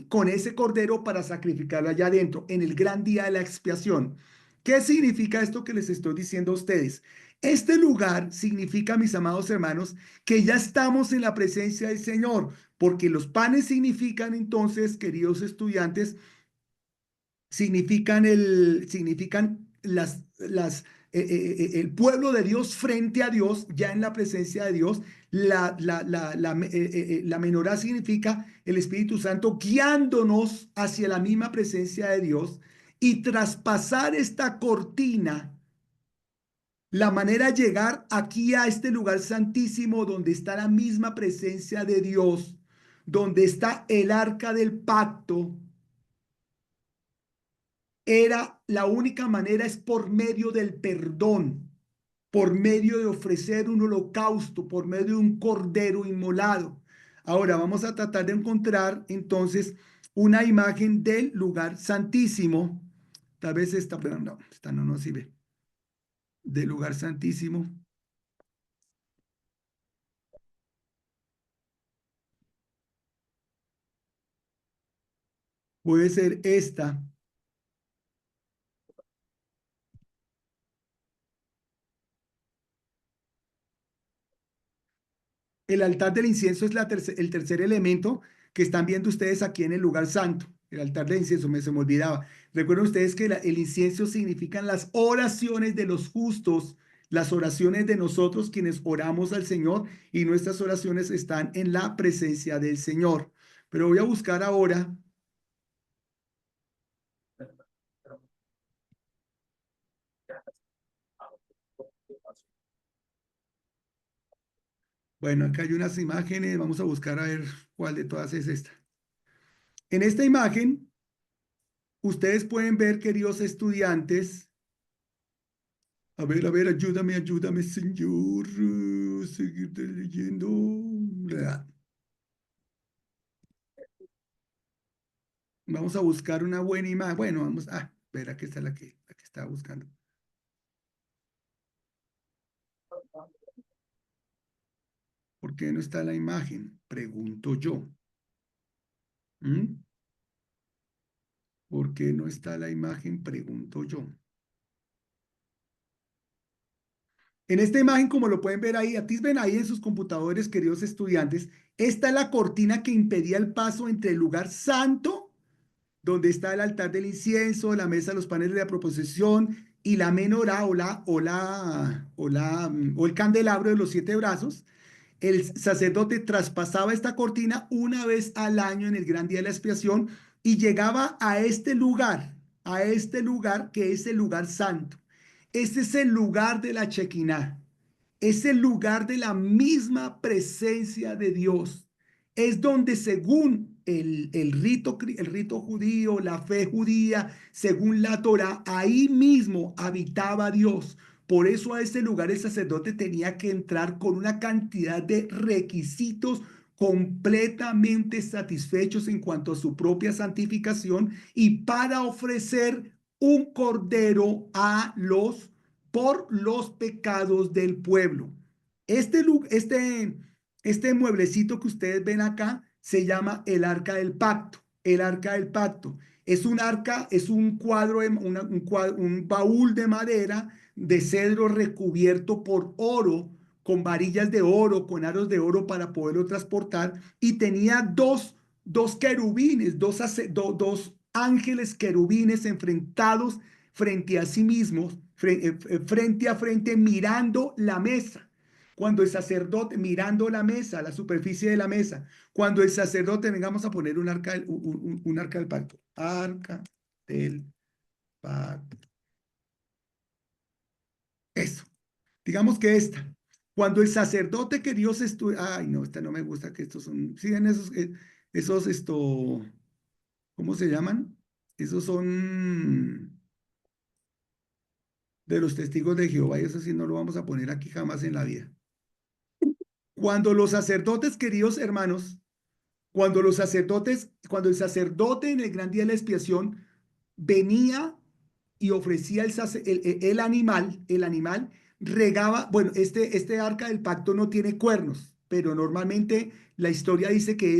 con ese cordero para sacrificarlo allá adentro en el gran día de la expiación. ¿Qué significa esto que les estoy diciendo a ustedes? Este lugar significa, mis amados hermanos, que ya estamos en la presencia del Señor, porque los panes significan entonces, queridos estudiantes, significan el pueblo de Dios frente a Dios, ya en la presencia de Dios. La menorá significa el Espíritu Santo guiándonos hacia la misma presencia de Dios, y traspasar esta cortina, la manera de llegar aquí a este lugar santísimo donde está la misma presencia de Dios, donde está el arca del pacto. La única manera es por medio del perdón, por medio de ofrecer un holocausto, por medio de un cordero inmolado. Ahora vamos a tratar de encontrar entonces una imagen del lugar santísimo. Tal vez esta, pero no, esta no nos sirve. Del lugar santísimo. Puede ser esta. El altar del incienso es el tercer elemento que están viendo ustedes aquí en el lugar santo. El altar del incienso, se me olvidaba. Recuerden ustedes que el incienso significan las oraciones de los justos, las oraciones de nosotros quienes oramos al Señor, y nuestras oraciones están en la presencia del Señor. Pero voy a buscar ahora Bueno, acá hay unas imágenes, vamos a buscar a ver cuál de todas es esta. En esta imagen, ustedes pueden ver, queridos estudiantes, a ver, ayúdame, ayúdame, señor, seguir leyendo. Bla. Vamos a buscar una buena imagen. Bueno, vamos a ver, aquí está la que estaba buscando. ¿Por qué no está la imagen? Pregunto yo. ¿Mm? ¿Por qué no está la imagen? Pregunto yo. En esta imagen, como lo pueden ver ahí, atisben ahí en sus computadores, queridos estudiantes, esta es la cortina que impedía el paso entre el lugar santo, donde está el altar del incienso, la mesa, los paneles de la proposición y la menorá o el candelabro de los 7 brazos. El sacerdote traspasaba esta cortina una vez al año en el gran día de la expiación y llegaba a este lugar que es el lugar santo. Este es el lugar de la Shekinah, es el lugar de la misma presencia de Dios. Es donde según el rito judío, la fe judía, según la Torah, ahí mismo habitaba Dios. Por eso a ese lugar el sacerdote tenía que entrar con una cantidad de requisitos completamente satisfechos en cuanto a su propia santificación y para ofrecer un cordero por los pecados del pueblo. Este, este mueblecito que ustedes ven acá se llama el arca del pacto. El arca del pacto es un arca, es un cuadro, un baúl de madera de cedro recubierto por oro, con varillas de oro, con aros de oro para poderlo transportar, y tenía dos querubines, dos ángeles querubines enfrentados frente a sí mismos, frente a frente, mirando la mesa. Cuando el sacerdote, mirando la mesa, la superficie de la mesa, cuando el sacerdote, vengamos a poner un arca, un arca del pacto, arca del pacto. Eso. Digamos que esta. Cuando el sacerdote que Dios estudia, ay, no, esta no me gusta, que estos son, siguen ¿cómo se llaman? Esos son de los testigos de Jehová, y eso sí no lo vamos a poner aquí jamás en la vida. Cuando los sacerdotes, queridos hermanos, cuando el sacerdote en el gran día de la expiación venía y ofrecía el animal regaba, bueno, este arca del pacto no tiene cuernos, pero normalmente la historia dice que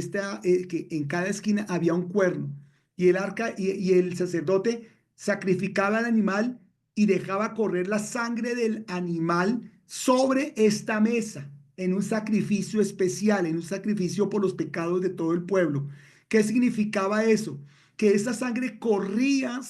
en cada esquina había un cuerno y y el sacerdote sacrificaba al animal y dejaba correr la sangre del animal sobre esta mesa en un sacrificio especial, en un sacrificio por los pecados de todo el pueblo. ¿Qué significaba eso? Que esa sangre corría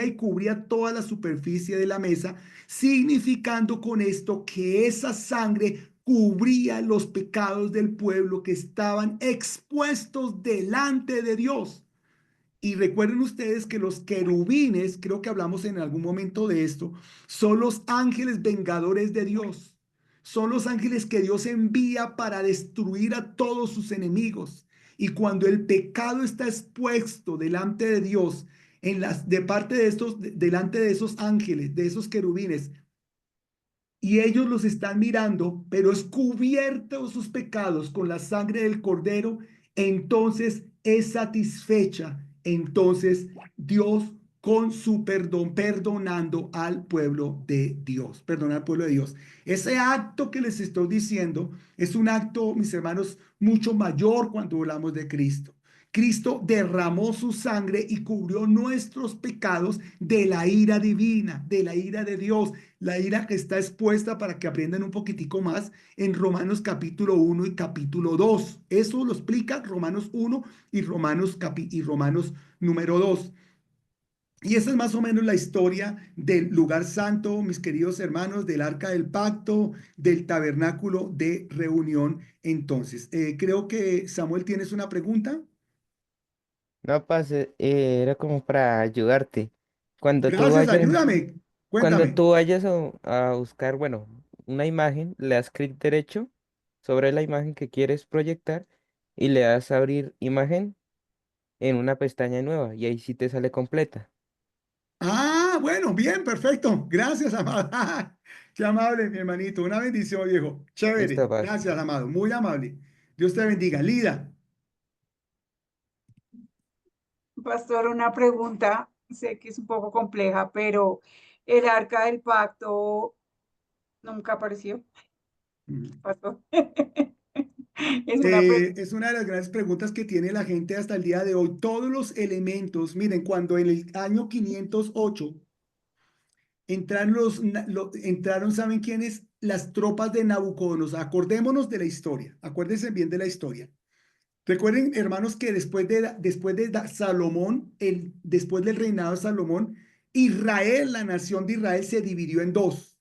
y cubría toda la superficie de la mesa, significando con esto que esa sangre cubría los pecados del pueblo que estaban expuestos delante de Dios. Y recuerden ustedes que los querubines, creo que hablamos en algún momento de esto, son los ángeles vengadores de Dios. Son los ángeles que Dios envía para destruir a todos sus enemigos. Y cuando el pecado está expuesto delante de Dios, de parte de delante de esos ángeles, de esos querubines, y ellos los están mirando, pero es cubierto sus pecados con la sangre del cordero, entonces es satisfecha. Entonces Dios con su perdón, perdonando al pueblo de Dios, perdona al pueblo de Dios. Ese acto que les estoy diciendo es un acto, mis hermanos, mucho mayor cuando hablamos de Cristo. Cristo derramó su sangre y cubrió nuestros pecados de la ira divina, de la ira de Dios, la ira que está expuesta para que aprendan un poquitico más en Romanos capítulo 1 y capítulo 2. Eso lo explica Romanos 1 y Romanos número 2. Y esa es más o menos la historia del lugar santo, mis queridos hermanos, del arca del pacto, del tabernáculo de reunión. Entonces, creo que Samuel, ¿tienes una pregunta?
No, pase, era como para ayudarte. Cuando tú
Gracias,
vayas,
ayúdame.
cuando
Cuéntame.
tú vayas a buscar, bueno, una imagen, le das clic derecho sobre la imagen que quieres proyectar y le das a abrir imagen en una pestaña nueva y ahí sí te sale completa.
Ah, bueno, bien, perfecto. Gracias, amado. Qué amable, mi hermanito. Una bendición, viejo.
Listo,
Chévere.
Pastor.
Gracias, amado. Muy amable. Dios te bendiga. Lida.
Pastor, una pregunta, sé que es un poco compleja, pero el arca del pacto nunca apareció, pastor. Es una pregunta.
Es una de las grandes preguntas que tiene la gente hasta el día de hoy. Todos los elementos, miren, cuando en el año 508 entraron entraron, ¿saben quiénes? Las tropas de Nabucodonosor. Acordémonos de la historia. Acuérdense bien de la historia. Recuerden, hermanos, que después de Salomón, después del reinado de Salomón, Israel, la nación de Israel, se dividió en dos.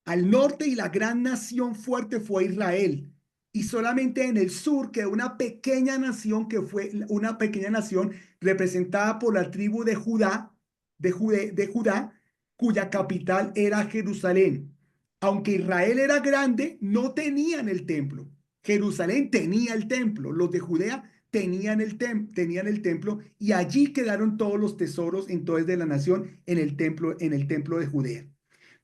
Al norte, y la gran nación fuerte fue Israel. Y solamente en el sur quedó una pequeña nación, que fue una pequeña nación representada por la tribu de Judá, de Judá, cuya capital era Jerusalén. Aunque Israel era grande, no tenían el templo. Jerusalén tenía el templo. Los de Judea tenían el templo, y allí quedaron todos los tesoros entonces de la nación en el templo de Judea.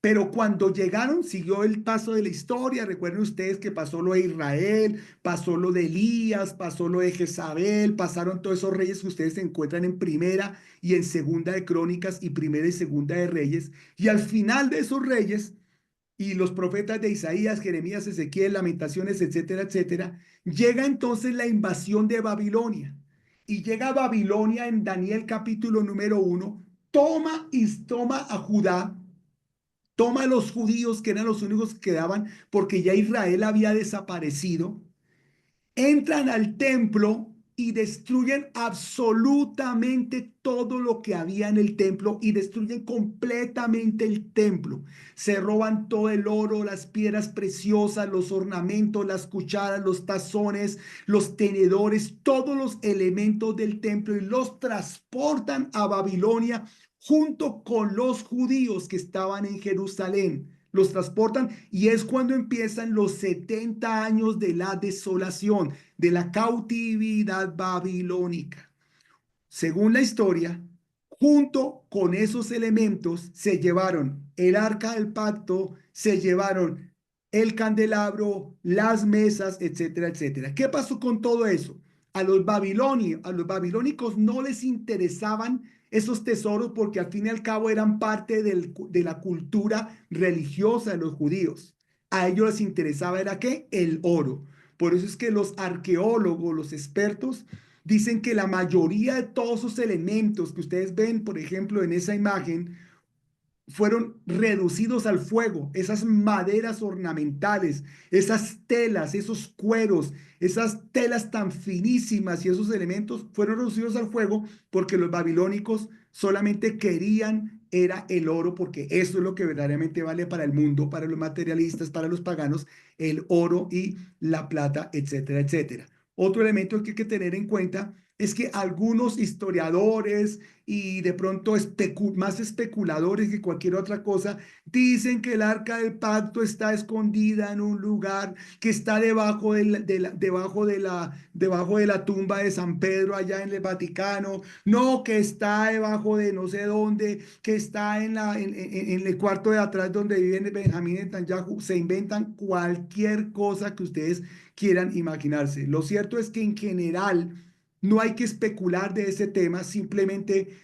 Pero cuando llegaron, siguió el paso de la historia. Recuerden ustedes que pasó lo de Israel, pasó lo de Elías, pasó lo de Jezabel, pasaron todos esos reyes que ustedes se encuentran en Primera y en Segunda de Crónicas y Primera y Segunda de Reyes. Y al final de esos reyes y los profetas de Isaías, Jeremías, Ezequiel, Lamentaciones, etcétera, etcétera, llega entonces la invasión de Babilonia. Y llega Babilonia en Daniel capítulo número 1, toma a Judá, toma a los judíos, que eran los únicos que quedaban, porque ya Israel había desaparecido, entran al templo y destruyen absolutamente todo lo que había en el templo, y destruyen completamente el templo. Se roban todo el oro, las piedras preciosas, los ornamentos, las cucharas, los tazones, los tenedores, todos los elementos del templo, y los transportan a Babilonia junto con los judíos que estaban en Jerusalén. Los transportan, y es cuando empiezan los 70 años de la desolación, de la cautividad babilónica. Según la historia, junto con esos elementos se llevaron el arca del pacto, se llevaron el candelabro, las mesas, etcétera, etcétera. ¿Qué pasó con todo eso? A los babilónicos no les interesaban esos tesoros, porque al fin y al cabo eran parte de la cultura religiosa de los judíos. A ellos les interesaba era ¿qué? El oro. Por eso es que los arqueólogos, los expertos, dicen que la mayoría de todos esos elementos que ustedes ven, por ejemplo, en esa imagen, fueron reducidos al fuego. Esas maderas ornamentales, esas telas, esos cueros, esas telas tan finísimas y esos elementos fueron reducidos al fuego, porque los babilónicos solamente querían era el oro, porque eso es lo que verdaderamente vale para el mundo, para los materialistas, para los paganos, el oro y la plata, etcétera, etcétera. Otro elemento que hay que tener en cuenta es que algunos historiadores y de pronto más especuladores que cualquier otra cosa dicen que el arca del pacto está escondida en un lugar que está debajo de la tumba de San Pedro allá en el Vaticano, no, que está debajo de no sé dónde, que está en el cuarto de atrás donde vive Benjamín Netanyahu. Se inventan cualquier cosa que ustedes quieran imaginarse. Lo cierto es que en general no hay que especular de ese tema, simplemente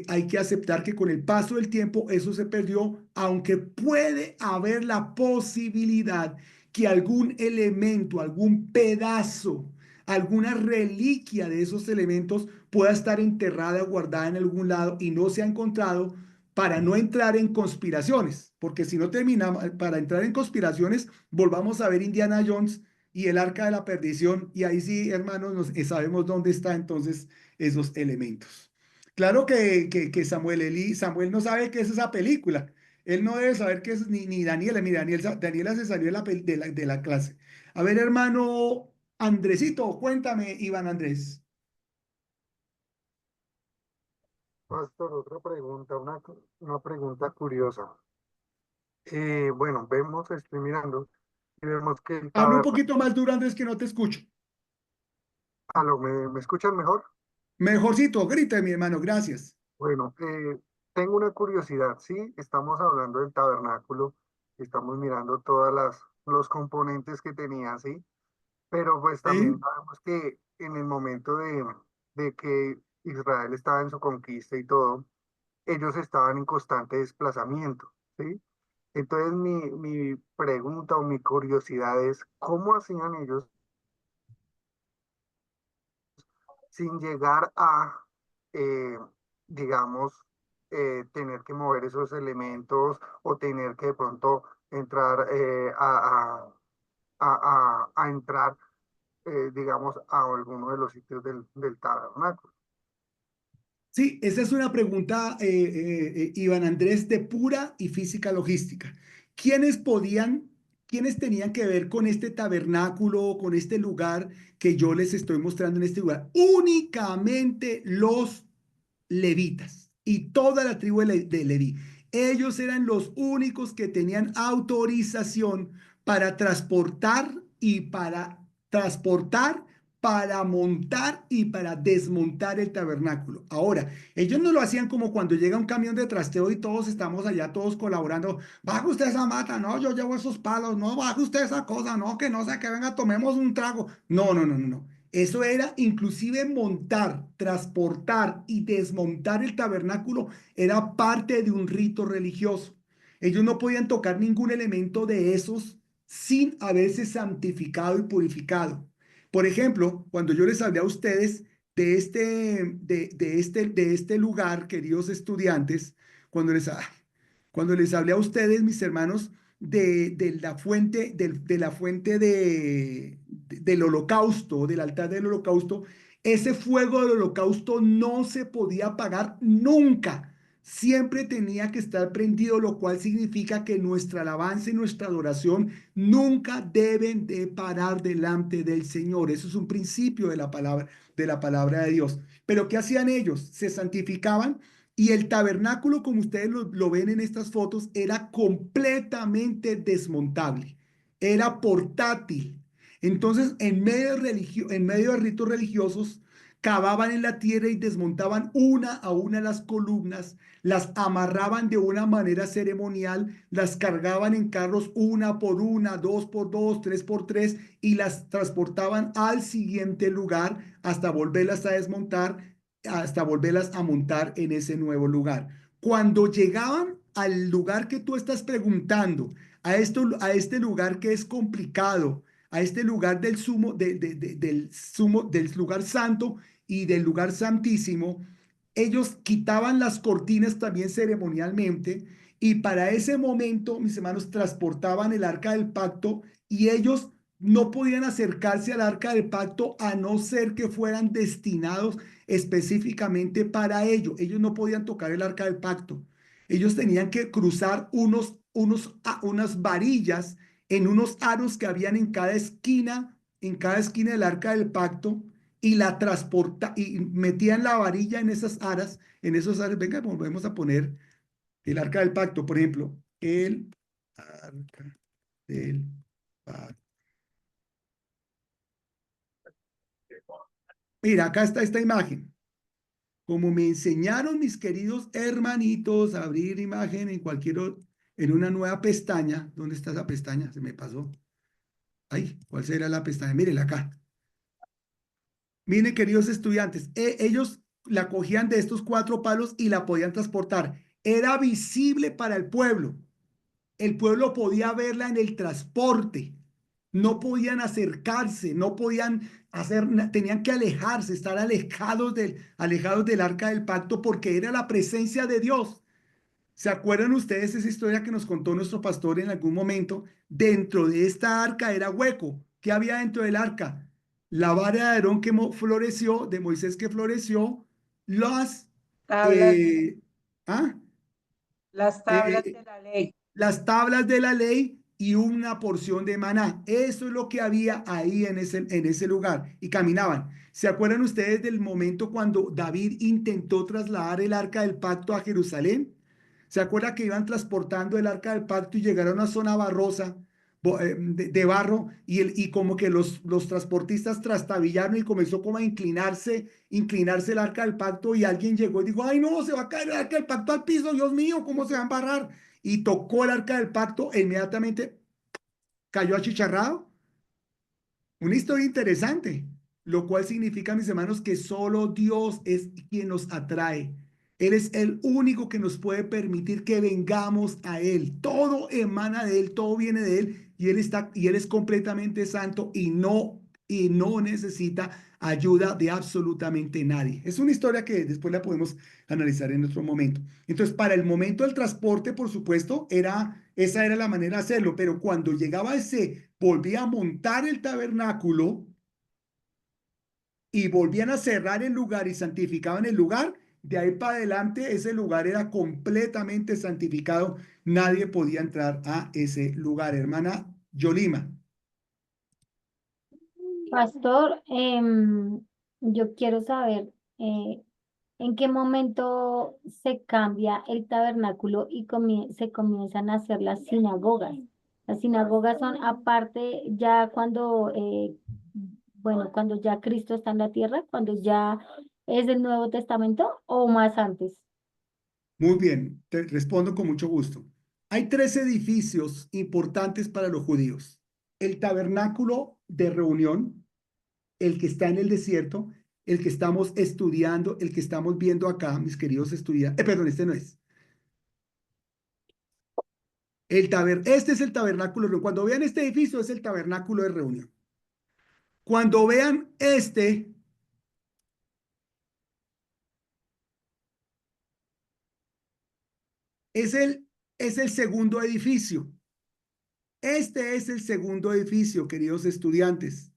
hay que aceptar que con el paso del tiempo eso se perdió, aunque puede haber la posibilidad que algún elemento, algún pedazo, alguna reliquia de esos elementos pueda estar enterrada, guardada en algún lado y no se ha encontrado, para no entrar en conspiraciones, porque si no terminamos, para entrar en conspiraciones, volvamos a ver Indiana Jones y el arca de la perdición, y ahí sí, hermanos, sabemos dónde está entonces esos elementos. Claro que Samuel no sabe qué es esa película. Él no debe saber qué es, ni Daniela. Mi Daniela se salió de la clase. A ver, hermano Andresito, cuéntame, Iván Andrés.
Pastor, otra pregunta, una pregunta curiosa. Bueno, vemos, estoy mirando y vemos que el
Habla un
tabernáculo,
poquito más duro, Andrés, que no te escucho.
¿me escuchan mejor?
Mejorcito, grita, mi hermano, gracias.
Bueno, tengo una curiosidad, sí, estamos hablando del tabernáculo, estamos mirando los componentes que tenía, sí, pero pues también
¿Sí?
sabemos que en el momento de que Israel estaba en su conquista y todo, ellos estaban en constante desplazamiento, ¿sí? Entonces mi pregunta o mi curiosidad es, ¿cómo hacían ellos sin llegar a, eh, digamos, tener que mover esos elementos o tener que de pronto entrar a entrar, digamos, a alguno de los sitios del tabernáculo?
Sí, esa es una pregunta, Iván Andrés, de pura y física logística. ¿Quiénes podían, quiénes tenían que ver con este tabernáculo, con este lugar que yo les estoy mostrando en este lugar? Únicamente los levitas y toda la tribu de Leví. Ellos eran los únicos que tenían autorización para transportar, para montar y para desmontar el tabernáculo. Ahora, ellos no lo hacían como cuando llega un camión de trasteo y todos estamos allá, todos colaborando. Baja usted esa mata, no, yo llevo esos palos, no, baja usted esa cosa, no, que no sé, que venga, tomemos un trago. No, no, no, no, no. Eso era inclusive montar, transportar y desmontar el tabernáculo, era parte de un rito religioso. Ellos no podían tocar ningún elemento de esos sin haberse santificado y purificado. Por ejemplo, cuando yo les hablé a ustedes de este lugar, queridos estudiantes, cuando les, cuando les hablé a ustedes, mis hermanos, de la fuente, de la fuente del holocausto, del altar del holocausto, ese fuego del holocausto no se podía apagar nunca. Siempre tenía que estar prendido, lo cual significa que nuestra alabanza y nuestra adoración nunca deben de parar delante del Señor. Eso es un principio de la palabra de Dios. Pero ¿qué hacían ellos? Se santificaban y el tabernáculo, como ustedes lo ven en estas fotos, era completamente desmontable, era portátil. Entonces, en medio de ritos religiosos, cavaban en la tierra y desmontaban una a una las columnas, las amarraban de una manera ceremonial, las cargaban en carros una por una, dos por dos, tres por tres, y las transportaban al siguiente lugar hasta volverlas a desmontar, hasta volverlas a montar en ese nuevo lugar. Cuando llegaban al lugar que tú estás preguntando, a este lugar que es complicado, a este lugar del del lugar santo y del lugar santísimo, ellos quitaban las cortinas también ceremonialmente y para ese momento, mis hermanos, transportaban el arca del pacto y ellos no podían acercarse al arca del pacto a no ser que fueran destinados específicamente para ello. Ellos no podían tocar el arca del pacto. Ellos tenían que cruzar unas varillas en unos aros que habían en cada esquina del arca del pacto y la transporta y metían la varilla en esas aras, en esos aros. Venga, volvemos a poner el arca del pacto, por ejemplo, el arca del pacto. Mira, acá está esta imagen. Como me enseñaron mis queridos hermanitos a abrir imagen en una nueva pestaña. ¿Dónde está esa pestaña? Se me pasó. Ay, ¿cuál será la pestaña? Mírenla acá. Miren, queridos estudiantes, ellos la cogían de estos 4 palos y la podían transportar. Era visible para el pueblo. El pueblo podía verla en el transporte. No podían acercarse, no podían hacer, tenían que alejarse, estar alejados del arca del pacto porque era la presencia de Dios. ¿Se acuerdan ustedes esa historia que nos contó nuestro pastor en algún momento? Dentro de esta arca era hueco. ¿Qué había dentro del arca? La vara de Aarón que floreció, de Moisés que floreció, las,
Tablas,
eh, ¿ah?
las tablas
Eh,
de la ley.
las tablas de la ley y una porción de maná. Eso es lo que había ahí en ese lugar. Y caminaban. ¿Se acuerdan ustedes del momento cuando David intentó trasladar el arca del pacto a Jerusalén? ¿Se acuerda que iban transportando el arca del pacto y llegaron a una zona barrosa, de barro, y como que los transportistas trastabillaron y comenzó como a inclinarse el arca del pacto y alguien llegó y dijo, ay no, se va a caer el arca del pacto al piso, Dios mío, ¿cómo se va a embarrar? Y tocó el arca del pacto e inmediatamente cayó achicharrado. Una historia interesante, lo cual significa, mis hermanos, que solo Dios es quien nos atrae. Él es el único que nos puede permitir que vengamos a Él. Todo emana de Él, todo viene de Él y Él es completamente santo y no necesita ayuda de absolutamente nadie. Es una historia que después la podemos analizar en otro momento. Entonces, para el momento del transporte, por supuesto, esa era la manera de hacerlo, pero cuando llegaba volvía a montar el tabernáculo y volvían a cerrar el lugar y santificaban el lugar, de ahí para adelante ese lugar era completamente santificado. Nadie podía entrar a ese lugar, hermana Yolima.
Pastor, yo quiero saber en qué momento se cambia el tabernáculo y se comienzan a hacer las sinagogas. Las sinagogas son aparte ya cuando, bueno, cuando ya Cristo está en la tierra, cuando ya es el Nuevo Testamento o más antes.
Muy bien, te respondo con mucho gusto. Hay 3 edificios importantes para los judíos. El tabernáculo de reunión, el que está en el desierto, el que estamos estudiando, el que estamos viendo acá, mis queridos estudiantes. Perdón, este no es. Este es el tabernáculo de reunión. Cuando vean este edificio, es el tabernáculo de reunión. Cuando vean este, es el segundo edificio. Este es el segundo edificio, queridos estudiantes.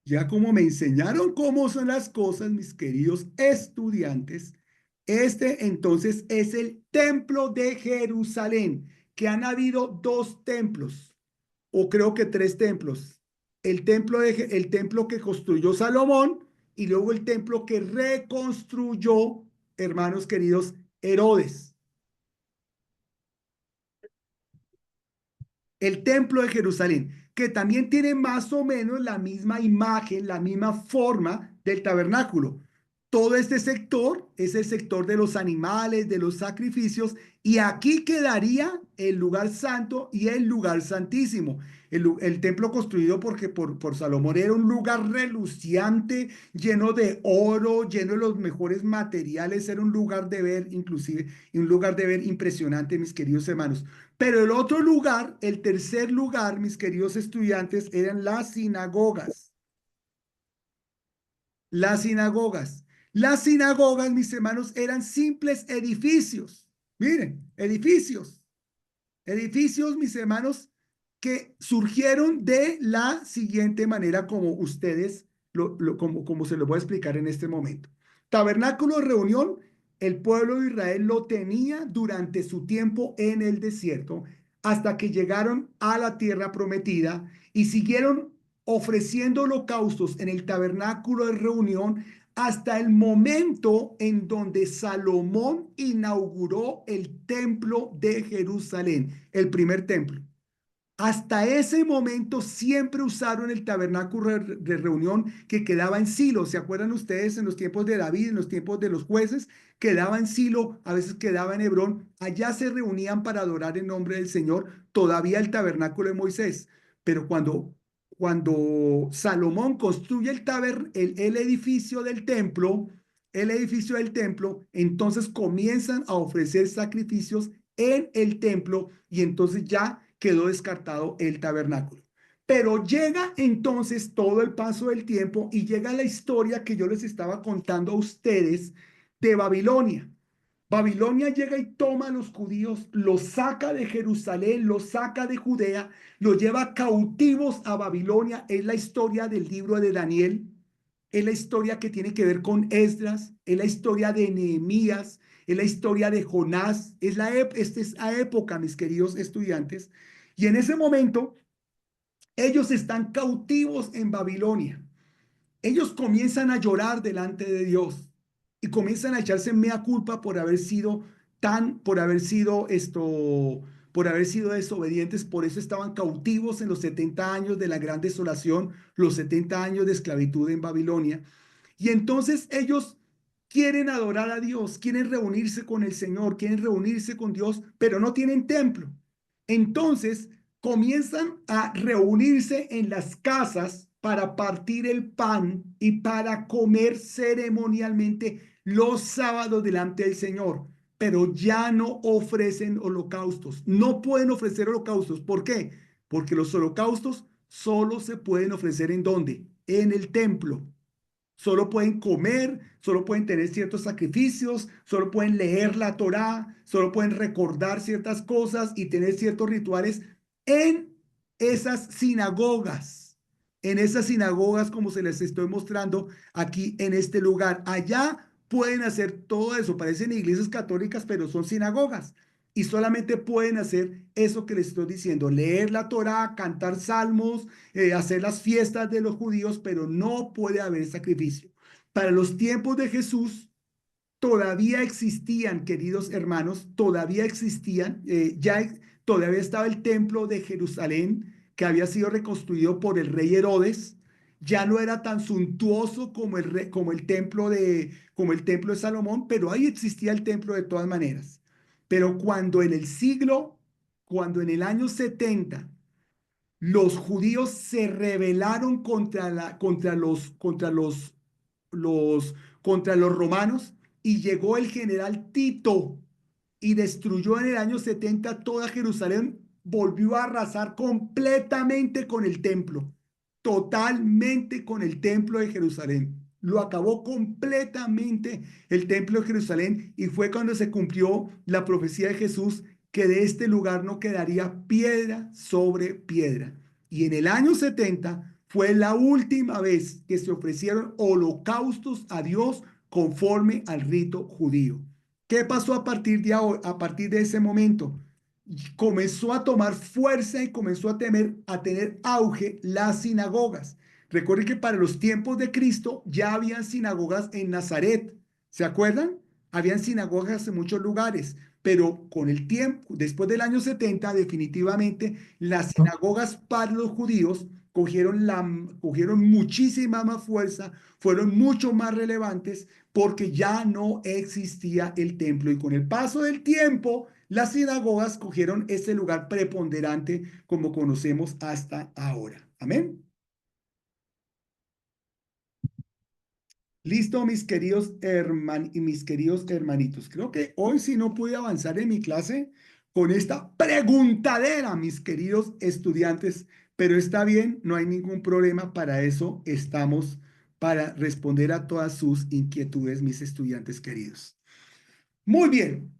Ya como me enseñaron cómo son las cosas, mis queridos estudiantes, este entonces es el templo de Jerusalén, que han habido 2 templos, o creo que 3 templos. El templo que construyó Salomón y luego el templo que reconstruyó, hermanos queridos, Herodes. El templo de Jerusalén, que también tiene más o menos la misma imagen, la misma forma del tabernáculo. Todo este sector es el sector de los animales, de los sacrificios, y aquí quedaría el lugar santo y el lugar santísimo. El templo construido por Salomón era un lugar reluciente, lleno de oro, lleno de los mejores materiales, era un lugar de ver, inclusive, un lugar de ver impresionante, mis queridos hermanos. Pero el otro lugar, el tercer lugar, mis queridos estudiantes, eran las sinagogas. Las sinagogas. Las sinagogas, mis hermanos, eran simples edificios. Miren, edificios. Edificios, mis hermanos, que surgieron de la siguiente manera como ustedes, como se lo voy a explicar en este momento. Tabernáculo de reunión, el pueblo de Israel lo tenía durante su tiempo en el desierto hasta que llegaron a la tierra prometida y siguieron ofreciendo holocaustos en el tabernáculo de reunión hasta el momento en donde Salomón inauguró el templo de Jerusalén, el primer templo. Hasta ese momento siempre usaron el tabernáculo de reunión que quedaba en Silo. ¿Se acuerdan ustedes en los tiempos de David, en los tiempos de los jueces? Quedaba en Silo, a veces quedaba en Hebrón. Allá se reunían para adorar en nombre del Señor, todavía el tabernáculo de Moisés. Pero cuando Salomón construye el edificio del templo, entonces comienzan a ofrecer sacrificios en el templo y entonces ya quedó descartado el tabernáculo. Pero llega entonces todo el paso del tiempo y llega la historia que yo les estaba contando a ustedes de Babilonia. Babilonia llega y toma a los judíos, los saca de Jerusalén, los saca de Judea, los lleva cautivos a Babilonia. Es la historia del libro de Daniel, es la historia que tiene que ver con Esdras, es la historia de Nehemías, es la historia de Jonás, esta es la época, mis queridos estudiantes, y en ese momento ellos están cautivos en Babilonia. Ellos comienzan a llorar delante de Dios y comienzan a echarse mea culpa por haber sido por haber sido desobedientes, por eso estaban cautivos en los 70 años de la gran desolación, los 70 años de esclavitud en Babilonia. Y entonces ellos quieren adorar a Dios, quieren reunirse con el Señor, quieren reunirse con Dios, pero no tienen templo. Entonces comienzan a reunirse en las casas para partir el pan y para comer ceremonialmente los sábados delante del Señor, pero ya no ofrecen holocaustos. No pueden ofrecer holocaustos. ¿Por qué? Porque los holocaustos solo se pueden ofrecer ¿en dónde? En el templo. Solo pueden comer, solo pueden tener ciertos sacrificios, solo pueden leer la Torá, solo pueden recordar ciertas cosas y tener ciertos rituales en esas sinagogas. En esas sinagogas, como se les estoy mostrando aquí en este lugar. Allá pueden hacer todo eso. Parecen iglesias católicas, pero son sinagogas. Y solamente pueden hacer eso que les estoy diciendo, leer la Torá, cantar salmos, hacer las fiestas de los judíos, pero no puede haber sacrificio. Para los tiempos de Jesús todavía existían, queridos hermanos, todavía existían, todavía estaba el templo de Jerusalén que había sido reconstruido por el rey Herodes. Ya no era tan suntuoso como el templo de Salomón, pero ahí existía el templo de todas maneras. Pero cuando en el año 70, los judíos se rebelaron contra los romanos y llegó el general Tito y destruyó en el año 70 toda Jerusalén, volvió a arrasar completamente con el templo, totalmente con el templo de Jerusalén. Lo acabó completamente el templo de Jerusalén y fue cuando se cumplió la profecía de Jesús que de este lugar no quedaría piedra sobre piedra. Y en el año 70 fue la última vez que se ofrecieron holocaustos a Dios conforme al rito judío. ¿Qué pasó a partir de ese momento? Comenzó a tomar fuerza y comenzó a tener auge las sinagogas. Recuerden que para los tiempos de Cristo ya habían sinagogas en Nazaret. ¿Se acuerdan? Habían sinagogas en muchos lugares, pero con el tiempo, después del año 70, definitivamente las sinagogas para los judíos cogieron muchísima más fuerza, fueron mucho más relevantes porque ya no existía el templo. Y con el paso del tiempo, las sinagogas cogieron ese lugar preponderante como conocemos hasta ahora. Amén. Listo, mis queridos hermanitos. Creo que hoy sí no pude avanzar en mi clase con esta preguntadera, mis queridos estudiantes, pero está bien, no hay ningún problema. Para eso estamos, para responder a todas sus inquietudes, mis estudiantes queridos. Muy bien.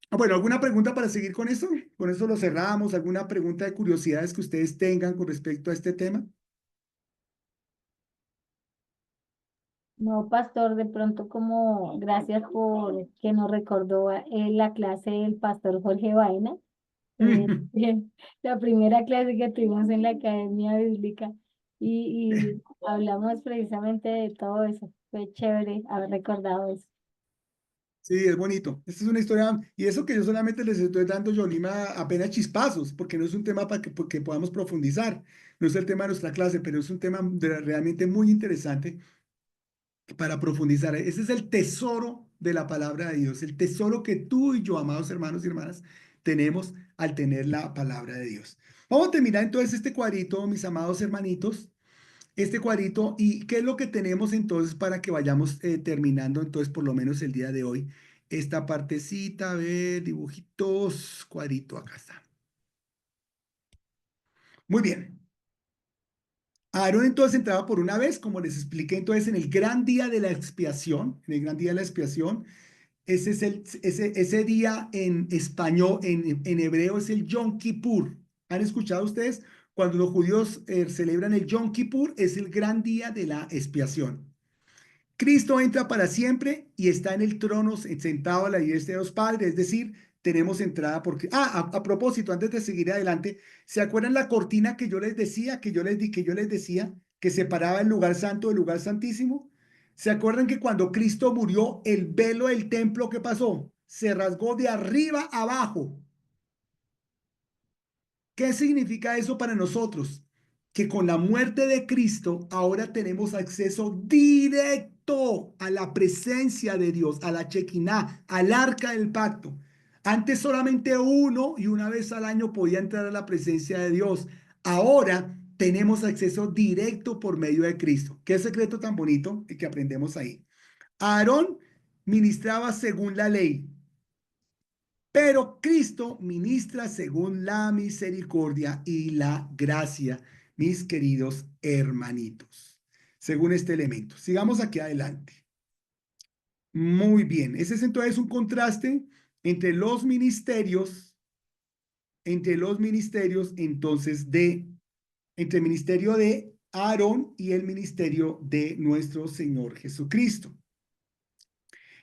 Bueno, ¿alguna pregunta para seguir con eso? Con eso lo cerramos. ¿Alguna pregunta de curiosidades que ustedes tengan con respecto a este tema?
No, pastor, de pronto como gracias por que nos recordó la clase del pastor Jorge Baena, la primera clase que tuvimos en la Academia Bíblica y hablamos precisamente de todo eso. Fue chévere haber recordado eso.
Sí, es bonito. Esta es una historia, y eso que yo solamente les estoy dando, Yolima, apenas chispazos, porque no es un tema para que podamos profundizar. No es el tema de nuestra clase, pero es un tema realmente muy interesante para profundizar. Ese es el tesoro de la palabra de Dios, el tesoro que tú y yo, amados hermanos y hermanas, tenemos al tener la palabra de Dios. Vamos a terminar entonces este cuadrito, mis amados hermanitos, este cuadrito, y qué es lo que tenemos entonces para que vayamos terminando entonces por lo menos el día de hoy. Esta partecita, a ver, dibujitos, cuadrito, acá está. Muy bien. Aarón entonces entraba por una vez, como les expliqué entonces en el gran día de la expiación, ese día en español, en hebreo es el Yom Kippur. ¿Han escuchado ustedes? Cuando los judíos celebran el Yom Kippur, es el gran día de la expiación. Cristo entra para siempre y está en el trono sentado a la diestra de los padres, es decir, tenemos entrada porque... a propósito, antes de seguir adelante, ¿se acuerdan la cortina que yo les decía, que yo les decía que separaba el lugar santo del lugar santísimo? ¿Se acuerdan que cuando Cristo murió, el velo del templo, ¿qué pasó? se rasgó de arriba abajo. ¿Qué significa eso para nosotros? Que con la muerte de Cristo ahora tenemos acceso directo a la presencia de Dios, a la Shekinah, al arca del pacto. Antes solamente uno y una vez al año podía entrar a la presencia de Dios. Ahora tenemos acceso directo por medio de Cristo. ¿Qué secreto tan bonito que aprendemos ahí? Aarón ministraba según la ley, pero Cristo ministra según la misericordia y la gracia, mis queridos hermanitos, según este elemento. Sigamos aquí adelante. Muy bien, ese es entonces un contraste entre los ministerios, entre el ministerio de Aarón y el ministerio de nuestro Señor Jesucristo.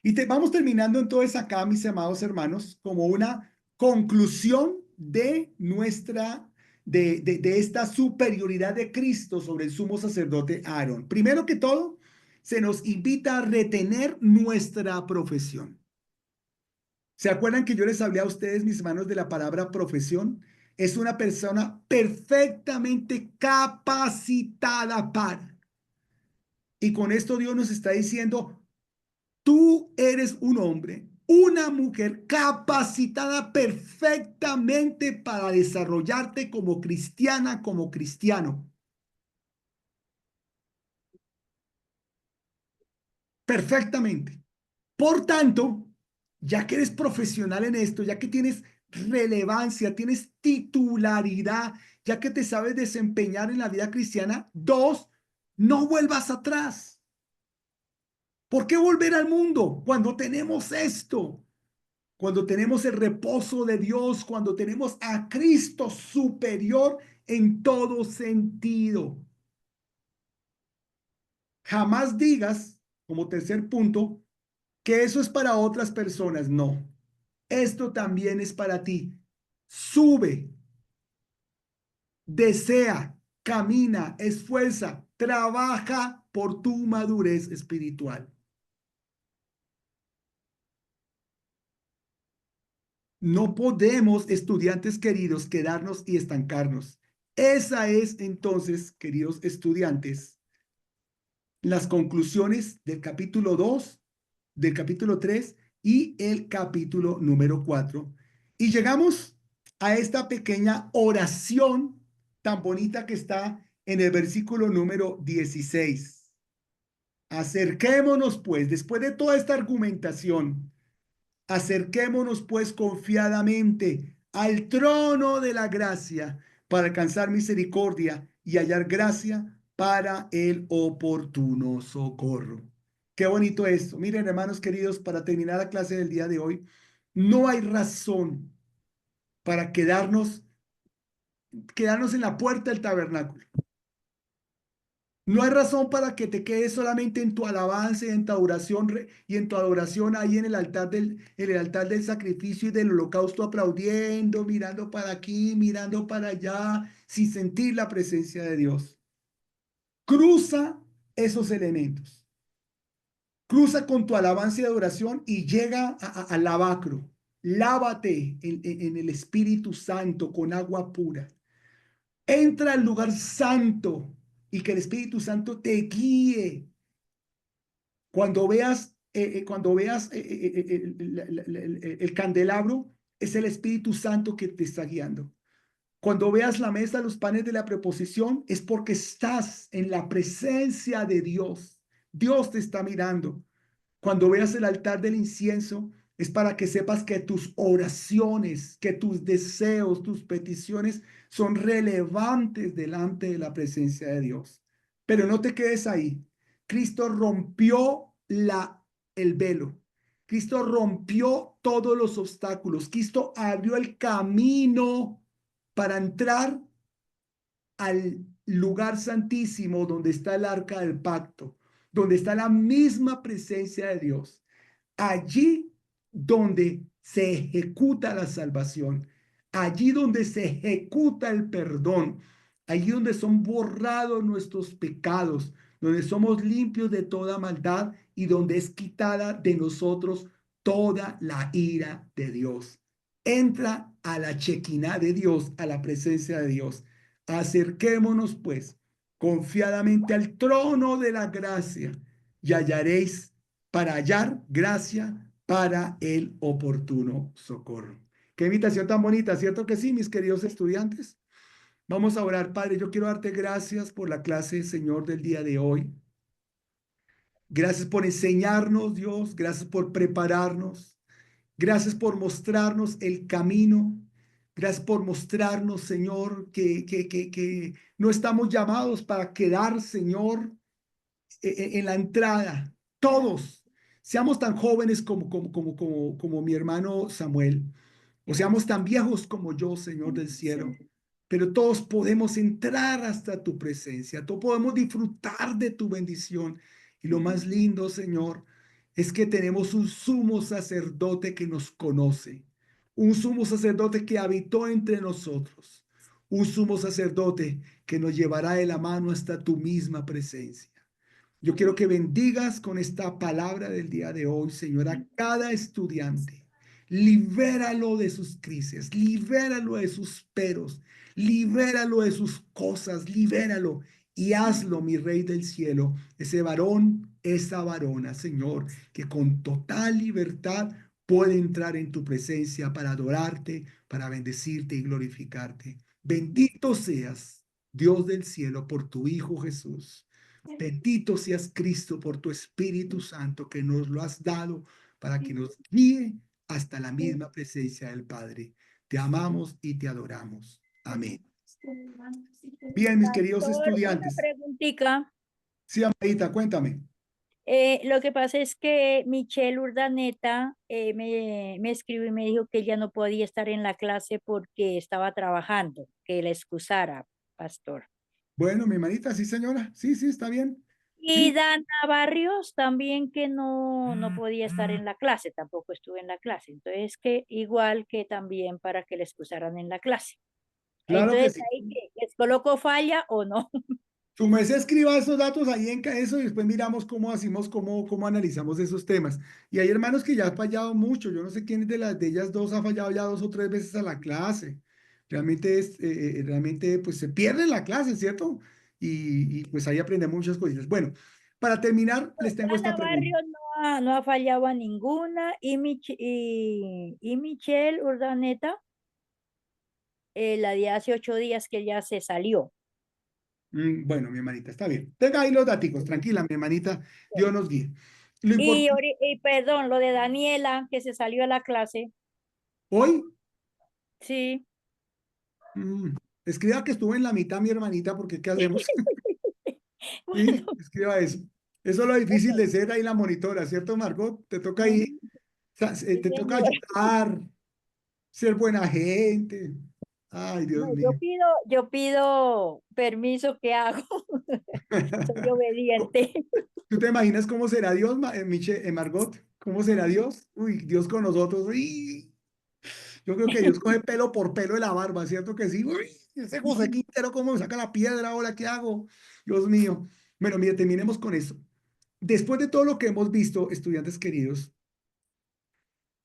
Y vamos terminando entonces acá, mis amados hermanos, como una conclusión de esta superioridad de Cristo sobre el sumo sacerdote Aarón. Primero que todo, se nos invita a retener nuestra profesión. ¿Se acuerdan que yo les hablé a ustedes, mis hermanos, de la palabra profesión? Es una persona perfectamente capacitada para. Y con esto Dios nos está diciendo, tú eres un hombre, una mujer capacitada perfectamente para desarrollarte como cristiana, como cristiano. Perfectamente. Por tanto, ya que eres profesional en esto, ya que tienes relevancia, tienes titularidad, ya que te sabes desempeñar en la vida cristiana, dos, no vuelvas atrás. ¿Por qué volver al mundo cuando tenemos esto? Cuando tenemos el reposo de Dios, cuando tenemos a Cristo superior en todo sentido. Jamás digas, como tercer punto, que eso es para otras personas. No, esto también es para ti. Sube, desea, camina, esfuerza, trabaja por tu madurez espiritual. No podemos, estudiantes queridos, quedarnos y estancarnos. Esa es entonces, queridos estudiantes, las conclusiones del capítulo 2, del capítulo 3 y el capítulo número 4. Y llegamos a esta pequeña oración tan bonita que está en el versículo número 16. Acerquémonos pues, después de toda esta argumentación, acerquémonos pues confiadamente al trono de la gracia para alcanzar misericordia y hallar gracia para el oportuno socorro. Qué bonito esto. Miren, hermanos queridos, para terminar la clase del día de hoy, no hay razón para quedarnos en la puerta del tabernáculo. No hay razón para que te quedes solamente en tu alabanza y en tu adoración ahí en el altar del sacrificio y del holocausto, aplaudiendo, mirando para aquí, mirando para allá, sin sentir la presencia de Dios. Cruza esos elementos. Cruza con tu alabanza y adoración y llega al lavacro. Lávate en el Espíritu Santo con agua pura. Entra al lugar santo y que el Espíritu Santo te guíe. Cuando veas el candelabro, es el Espíritu Santo que te está guiando. Cuando veas la mesa, los panes de la preposición, es porque estás en la presencia de Dios. Dios te está mirando. Cuando veas el altar del incienso, es para que sepas que tus oraciones, que tus deseos, tus peticiones son relevantes delante de la presencia de Dios. Pero no te quedes ahí. Cristo rompió el velo. Cristo rompió todos los obstáculos. Cristo abrió el camino para entrar al lugar santísimo donde está el arca del pacto, donde está la misma presencia de Dios. Allí donde se ejecuta la salvación, allí donde se ejecuta el perdón, allí donde son borrados nuestros pecados, donde somos limpios de toda maldad y donde es quitada de nosotros toda la ira de Dios. Entra a la Shekinah de Dios, a la presencia de Dios. Acerquémonos, pues, confiadamente al trono de la gracia y hallaréis para hallar gracia para el oportuno socorro. Qué invitación tan bonita, ¿cierto que sí, mis queridos estudiantes? Vamos a orar, Padre. Yo quiero darte gracias por la clase, Señor, del día de hoy. Gracias por enseñarnos, Dios. Gracias por prepararnos. Gracias por mostrarnos el camino. Gracias por mostrarnos, Señor, que no estamos llamados para quedar, Señor, en la entrada. Todos, seamos tan jóvenes como mi hermano Samuel, o seamos tan viejos como yo, Señor del cielo, pero todos podemos entrar hasta tu presencia, todos podemos disfrutar de tu bendición. Y lo más lindo, Señor, es que tenemos un sumo sacerdote que nos conoce, un sumo sacerdote que habitó entre nosotros, un sumo sacerdote que nos llevará de la mano hasta tu misma presencia. Yo quiero que bendigas con esta palabra del día de hoy, Señor, a cada estudiante. Libéralo de sus crisis, libéralo de sus peros, libéralo de sus cosas, libéralo y hazlo, mi Rey del cielo, ese varón, esa varona, Señor, que con total libertad puede entrar en tu presencia para adorarte, para bendecirte y glorificarte. Bendito seas, Dios del cielo, por tu Hijo Jesús. Bendito seas, Cristo, por tu Espíritu Santo que nos lo has dado para que nos guíe hasta la misma presencia del Padre. Te amamos y te adoramos. Amén. Bien, mis queridos
Pastor,
estudiantes.
una preguntita.
Sí, Amarita, cuéntame.
Lo que pasa es que Michelle Urdaneta me escribió y me dijo que ella no podía estar en la clase porque estaba trabajando, que la excusara, pastor.
Bueno, mi hermanita, sí, señora. Sí, sí, está bien.
Y
Sí.
Dana Barrios también que no podía estar en la clase, tampoco estuvo en la clase. Entonces, que igual que también para que la excusaran en la clase.
Claro que
Entonces,
sí.
ahí ¿les coloco falla o no?
Tú me escriba esos datos ahí en eso y después miramos cómo hacemos, cómo analizamos esos temas. Y hay hermanos que ya han fallado mucho. Yo no sé quién de ellas dos ha fallado ya 2 o 3 veces a la clase. Realmente pues se pierde la clase, ¿cierto? Y pues ahí aprendemos muchas cosas. Bueno, para terminar, les tengo esta
Dana
pregunta.
Barrios no ha fallado a ninguna y Michelle Urdaneta, la de hace 8 días que ya se salió.
Bueno, mi hermanita, está bien. Tenga ahí los datos, tranquila, mi hermanita, Dios nos guíe. Lo importante,
Y perdón, lo de Daniela, que se salió a la clase.
hoy,
Sí.
escriba que estuvo en la mitad, mi hermanita, porque ¿qué hacemos?
Bueno,
Sí, escriba eso. Eso es lo difícil de ser ahí la monitora, ¿cierto, Margot? Te toca ahí,
sí,
te toca
señor.
ayudar, ser buena gente. Ay, Dios
No,
mío.
yo pido permiso, ¿qué hago? Soy obediente.
¿Tú te imaginas cómo será Dios, Margot? ¿Cómo será Dios? Uy, Dios con nosotros. Uy. Yo creo que Dios coge pelo por pelo de la barba, ¿cierto que sí? Uy, ese José Quintero, ¿cómo me saca la piedra ahora? ¿Qué hago? Dios mío. Bueno, mire, terminemos con eso. Después de todo lo que hemos visto, estudiantes queridos,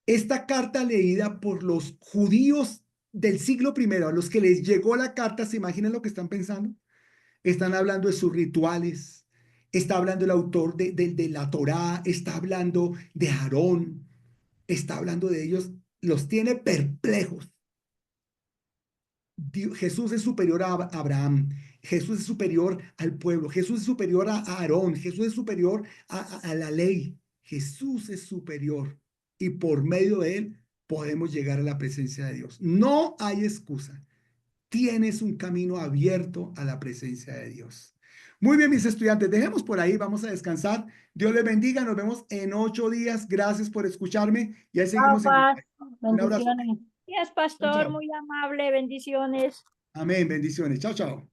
esta carta leída por los judíos del siglo primero, a los que les llegó la carta, ¿se imaginan lo que están pensando? Están hablando de sus rituales, está hablando el autor de la Torá, está hablando de Aarón, está hablando de ellos, los tiene perplejos. Jesús es superior a Abraham, Jesús es superior al pueblo, Jesús es superior a Aarón, Jesús es superior a la ley, Jesús es superior y por medio de él podemos llegar a la presencia de Dios. No hay excusa, tienes un camino abierto a la presencia de Dios. Muy bien, mis estudiantes, dejemos por ahí, vamos a descansar. Dios les bendiga, nos vemos en 8 días. Gracias por escucharme y ahí seguimos en
Paz,
un abrazo.
bendiciones.
Gracias,
Chao,
pastor,
chao.
muy amable, bendiciones.
Amén, bendiciones. Chao, chao.